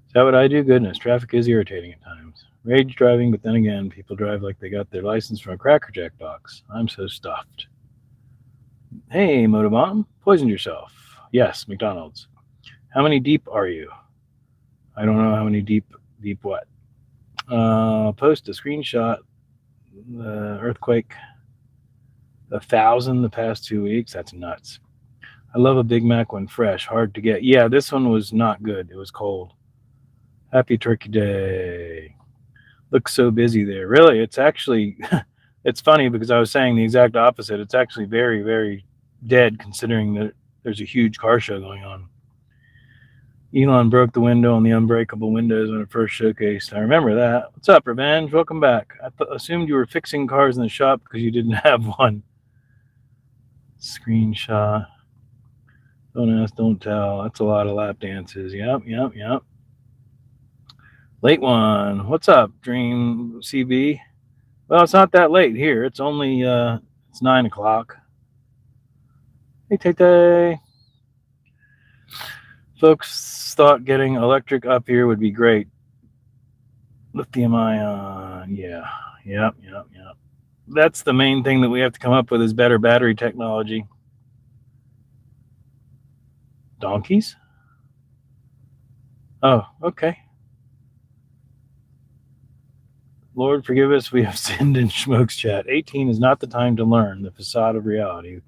Is that what I do? Goodness, traffic is irritating at times. Rage driving, but then again, people drive like they got their license from a Cracker Jack box. I'm so stuffed. Hey, Motobomb, poisoned yourself. Yes, McDonald's. How many deep are you? I don't know how many deep what. Post a screenshot. The earthquake, 1,000 the past 2 weeks. That's nuts. I love a Big Mac when fresh, hard to get. Yeah, this one was not good. It was cold. Happy Turkey Day. Looks so busy there. Really, it's actually, it's funny because I was saying the exact opposite. It's actually very, very dead considering that there's a huge car show going on. Elon broke the window on the unbreakable windows when it first showcased. I remember that. What's up, Revenge? Welcome back. I assumed you were fixing cars in the shop because you didn't have one. Screenshot. Don't ask, don't tell. That's a lot of lap dances. Yep. Late one. What's up, Dream CB? Well, it's not that late here. It's only it's 9 o'clock. Hey, Tay. Folks thought getting electric up here would be great. Lithium ion. Yeah. Yep. That's the main thing that we have to come up with is better battery technology. Donkeys? Oh, okay. Lord, forgive us, we have sinned in Schmoke's chat. 18 is not the time to learn the facade of reality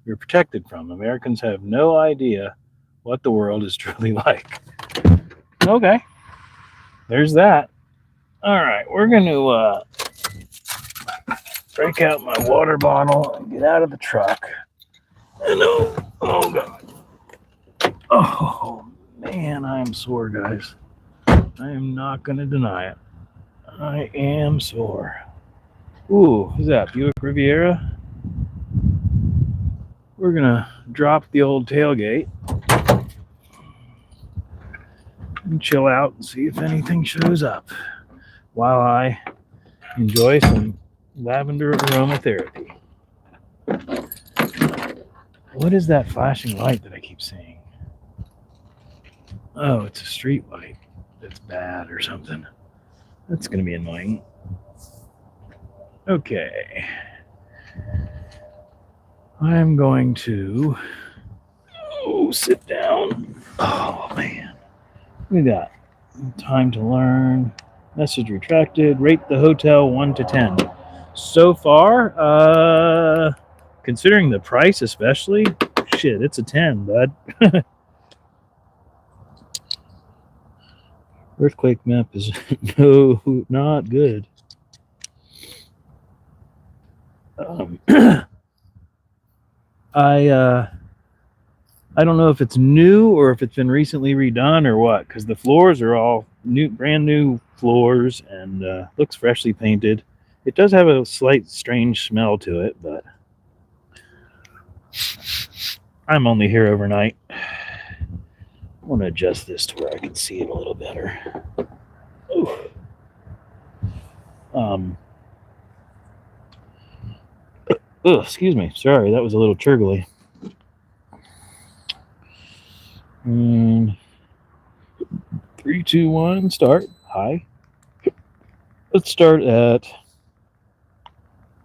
we're protected from. Americans have no idea what the world is truly like. Okay. There's that. All right, we're going to break out my water bottle and get out of the truck. And oh God. Oh, man, I am sore, guys. I am not going to deny it. I am sore. Ooh, who's that? Buick Riviera? We're going to drop the old tailgate and chill out and see if anything shows up while I enjoy some lavender aromatherapy. What is that flashing light that I keep seeing? Oh, it's a street light that's bad or something. That's going to be annoying. Okay. I'm going to sit down. Oh, man. We got time to learn. Message retracted. Rate the hotel 1 to 10. So far, considering the price especially, shit, it's a 10, bud. Earthquake map is no, not good. I don't know if it's new or if it's been recently redone or what, because the floors are all new, brand new floors, and looks freshly painted. It does have a slight strange smell to it, but I'm only here overnight. I want to adjust this to where I can see it a little better. Ooh. Excuse me. Sorry, that was a little churgly. 3, 2, 1, start. Hi. Let's start at,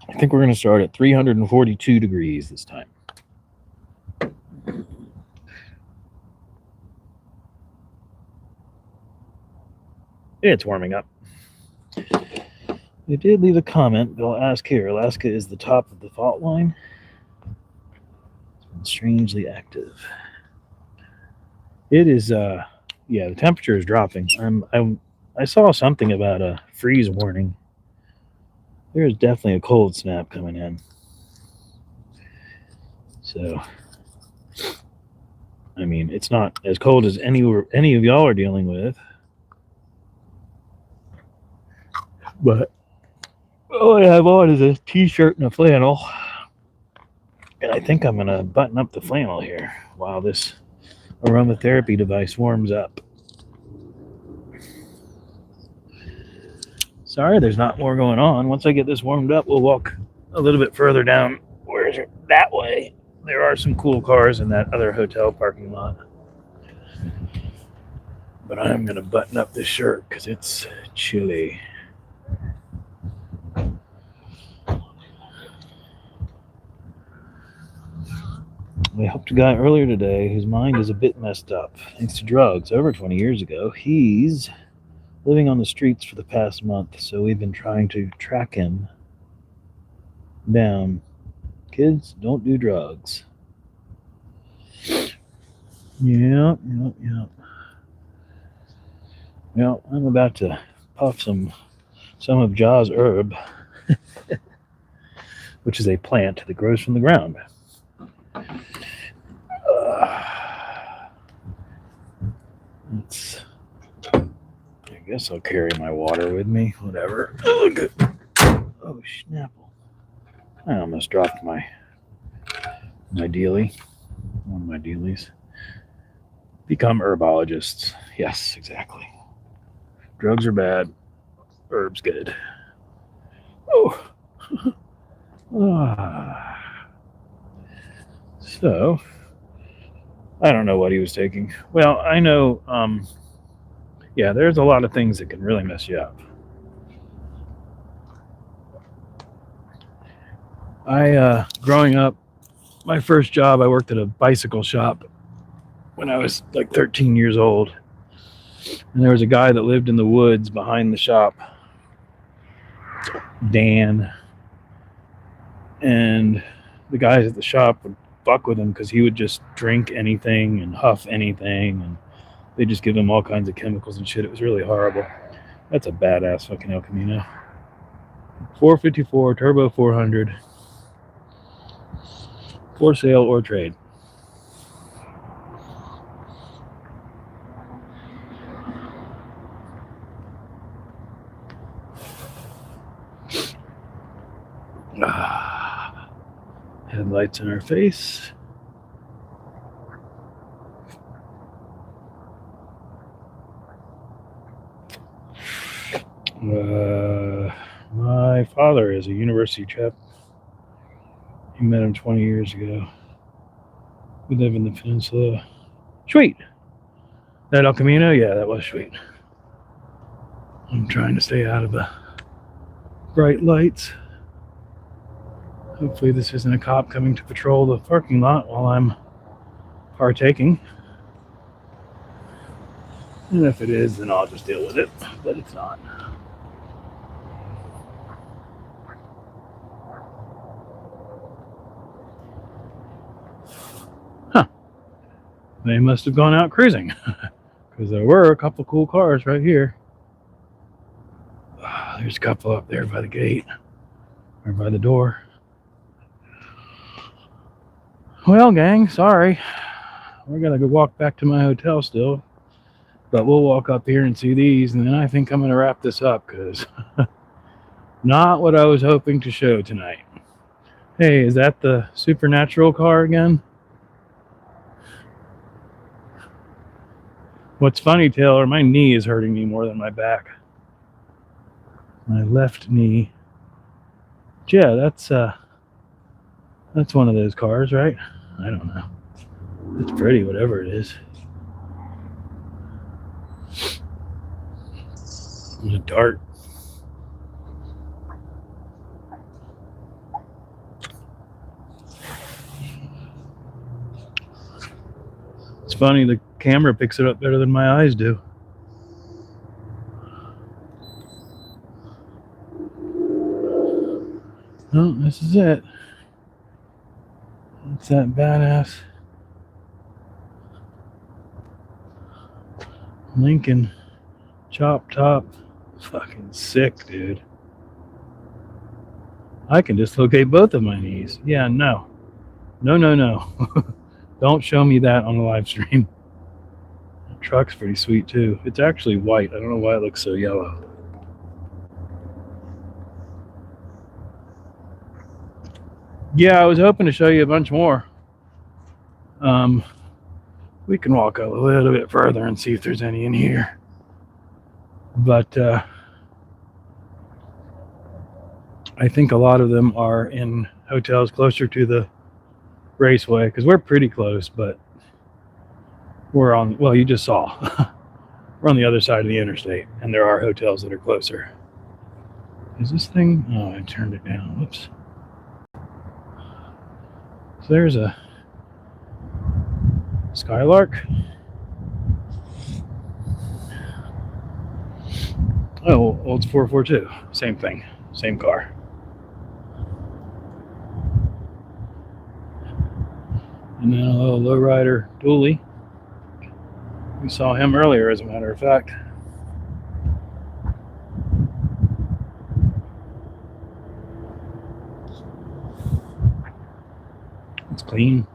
I think we're going to start at 342 degrees this time. It's warming up. They did leave a comment, but I'll ask here. Alaska is the top of the fault line. It's been strangely active. It is, yeah, the temperature is dropping. I saw something about a freeze warning. There's definitely a cold snap coming in. So, I mean, it's not as cold as any of y'all are dealing with. But all I have on is a t-shirt and a flannel. And I think I'm going to button up the flannel here while this aromatherapy device warms up. Sorry, there's not more going on. Once I get this warmed up, we'll walk a little bit further down. Where is it? That way. There are some cool cars in that other hotel parking lot. But I'm going to button up this shirt because it's chilly. I helped a guy earlier today whose mind is a bit messed up thanks to drugs. Over 20 years ago, he's living on the streets for the past month, so we've been trying to track him down. Kids, don't do drugs. Yep. Well, I'm about to puff some of Ja's herb, which is a plant that grows from the ground. I guess I'll carry my water with me. Whatever. Oh, Schnapple! I almost dropped my dealie. One of my dealies. Become herbologists. Yes, exactly. Drugs are bad. Herbs good. Oh. So, I don't know what he was taking. Well, I know, there's a lot of things that can really mess you up. Growing up, my first job, I worked at a bicycle shop when I was like 13 years old. And there was a guy that lived in the woods behind the shop, Dan. And the guys at the shop would fuck with him because he would just drink anything and huff anything. And they just give him all kinds of chemicals and shit. It was really horrible. That's a badass fucking El Camino. 454 Turbo 400. For sale or trade. Headlights in our face. My father is a university chap. He met him 20 years ago. We live in the peninsula. Sweet. That El Camino? Yeah, that was sweet. I'm trying to stay out of the bright lights. Hopefully this isn't a cop coming to patrol the parking lot while I'm partaking. And if it is, then I'll just deal with it. But it's not. Huh. They must have gone out cruising. Because there were a couple cool cars right here. There's a couple up there by the gate. Or by the door. Well, gang, sorry. We're going to go walk back to my hotel still. But we'll walk up here and see these. And then I think I'm going to wrap this up. Because not what I was hoping to show tonight. Hey, is that the Supernatural car again? What's funny, Taylor, my knee is hurting me more than my back. My left knee. Yeah, that's one of those cars, right? I don't know. It's pretty, whatever it is. There's a dart. It's funny, the camera picks it up better than my eyes do. Oh, this is it. It's that badass Lincoln chop top. Fucking sick, dude. I can dislocate both of my knees. Yeah, no. No. Don't show me that on the live stream. The truck's pretty sweet too. It's actually white. I don't know why it looks so yellow. Yeah, I was hoping to show you a bunch more. We can walk a little bit further and see if there's any in here. But I think a lot of them are in hotels closer to the raceway because we're pretty close, but we're on, well, you just saw. We're on the other side of the interstate, and there are hotels that are closer. Is this thing? Oh, I turned it down. Whoops. So there's a Skylark. Oh, Olds 442. Same thing. Same car. And then a little lowrider dually. We saw him earlier, as a matter of fact. It's clean.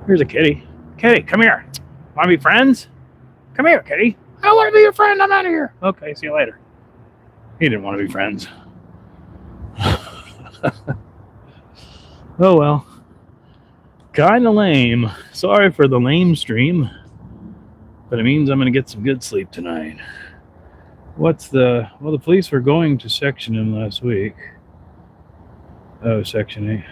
Here's a kitty. Kitty, come here. Want to be friends? Come here, kitty. I don't want to be your friend. I'm out of here. Okay, see you later. He didn't want to be friends. Oh well. Kinda lame. Sorry for the lame stream. But it means I'm going to get some good sleep tonight. Well, the police were going to section him last week. Oh, section 8.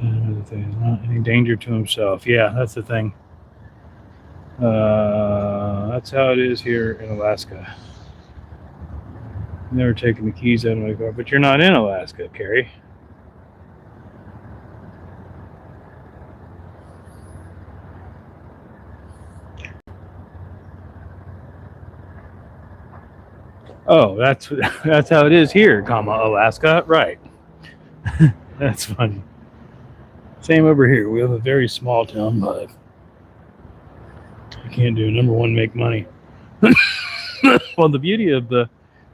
Not any danger to himself. Yeah, that's the thing. That's how it is here in Alaska. Never taken the keys out of my car, but you're not in Alaska, Carrie. Oh, that's how it is here, Alaska, right? That's funny. Same over here. We have a very small town vibe. You can't do number one, make money. Well, the beauty of the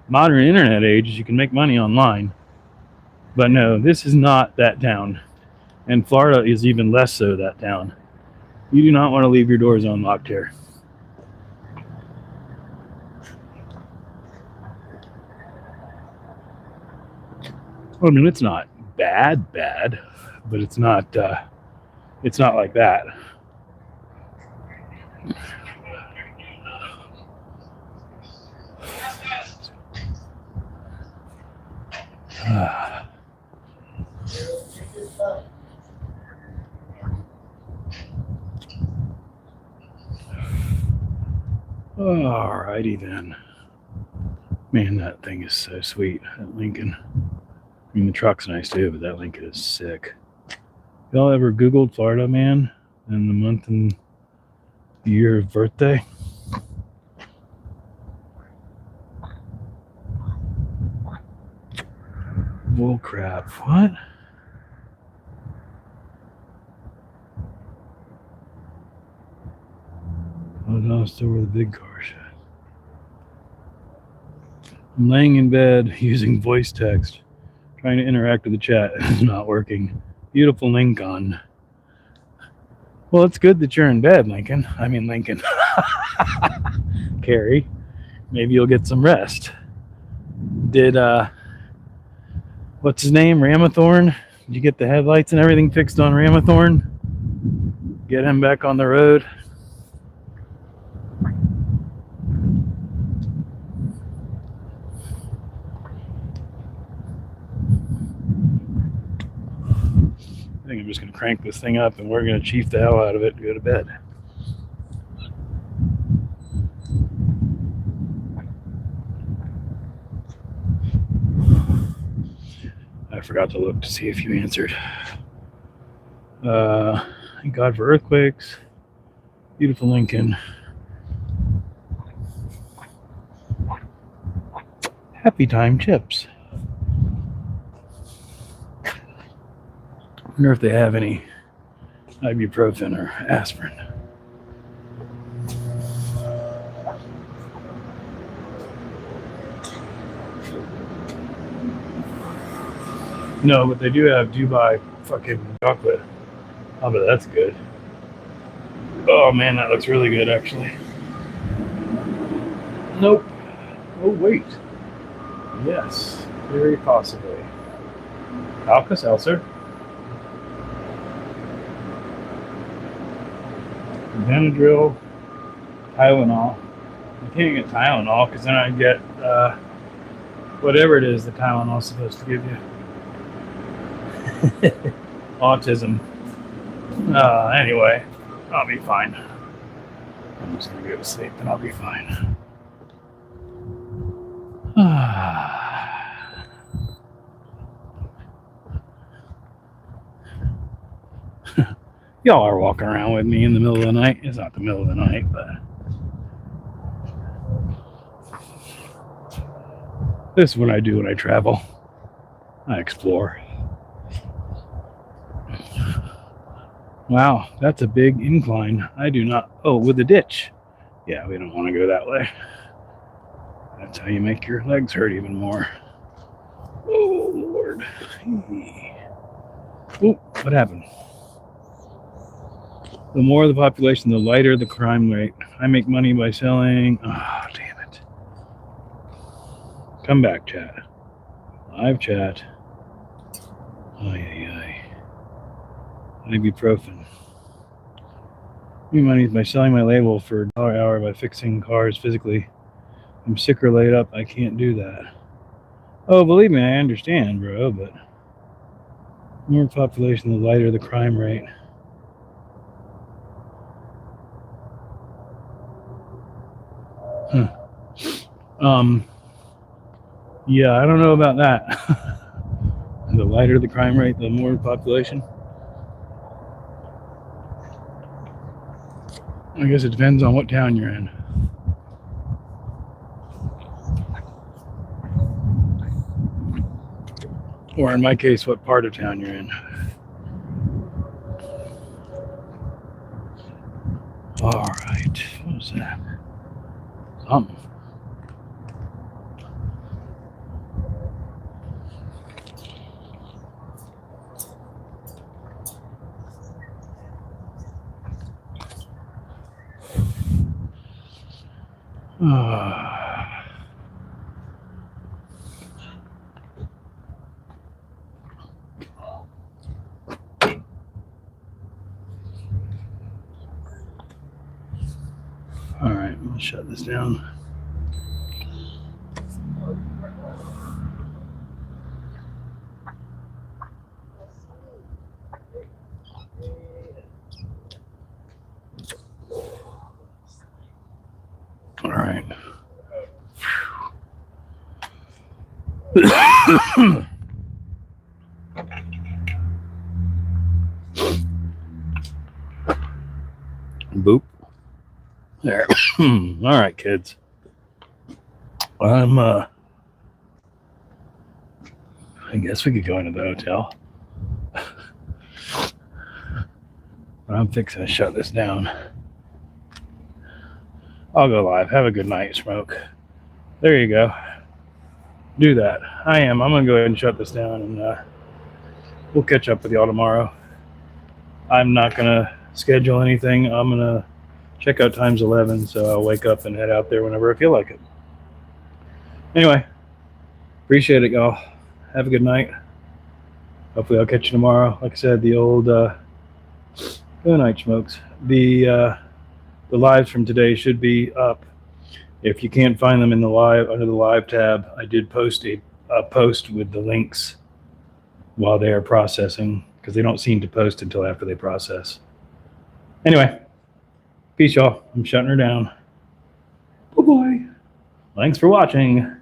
modern internet age is you can make money online. But no, this is not that town. And Florida is even less so that town. You do not want to leave your doors unlocked here. I mean, it's not bad, but it's not like that. Alrighty then. Man, that thing is so sweet, that Lincoln. I mean, the truck's nice too, but that Lincoln is sick. Y'all ever Googled Florida man and the month and year of birthday? Bull crap. What? Oh no, still where the big car shot. I'm laying in bed using voice text, trying to interact with the chat. It's not working. Beautiful Lincoln. Well, it's good that you're in bed, Lincoln. Carrie, maybe you'll get some rest. Did, what's his name? Ramathorn? Did you get the headlights and everything fixed on Ramathorn? Get him back on the road? I think I'm just going to crank this thing up and we're going to chief the hell out of it and go to bed. I forgot to look to see if you answered. Thank God for earthquakes. Beautiful Lincoln. Happy time chips. I wonder if they have any ibuprofen or aspirin. No, but they do have Dubai fucking chocolate. Oh, but that's good. Oh man, that looks really good actually. Nope. Oh wait. Yes, very possibly. Alka-Seltzer. Benadryl, Tylenol. I can't get Tylenol because then I get whatever it is the Tylenol's supposed to give you. Autism. Anyway, I'll be fine. I'm just gonna go to sleep and I'll be fine. Y'all are walking around with me in the middle of the night. It's not the middle of the night, but this is what I do when I travel. I explore. Wow, that's a big incline. I do not. Oh, with the ditch. Yeah, we don't want to go that way. That's how you make your legs hurt even more. Oh, Lord. Oh, what happened? The more the population, the lighter the crime rate. I make money by selling. Oh, damn it. Come back, chat. Live chat. Ibuprofen. Make money by selling my label for $1 an hour by fixing cars physically. I'm sick or laid up. I can't do that. Oh, believe me, I understand, bro, but more population, the lighter the crime rate. Yeah, I don't know about that. The lighter the crime rate, the more population. I guess it depends on what town you're in. Or in my case, what part of town you're in. All right, what was that? Something. All right, we'll shut this down. All right. Boop. There. All right, kids. I guess we could go into the hotel. I'm fixing to shut this down. I'll go live. Have a good night, Smoke. There you go. Do that. I am. I'm going to go ahead and shut this down, and we'll catch up with y'all tomorrow. I'm not going to schedule anything. I'm going to check out time's 11, so I'll wake up and head out there whenever I feel like it. Anyway, appreciate it, y'all. Have a good night. Hopefully I'll catch you tomorrow. Like I said, the old good night, Smokes. The lives from today should be up. If you can't find them in the live, under the live tab, I did post a post with the links while they are processing, because they don't seem to post until after they process. Anyway, peace, y'all. I'm shutting her down. Bye-bye. Thanks for watching.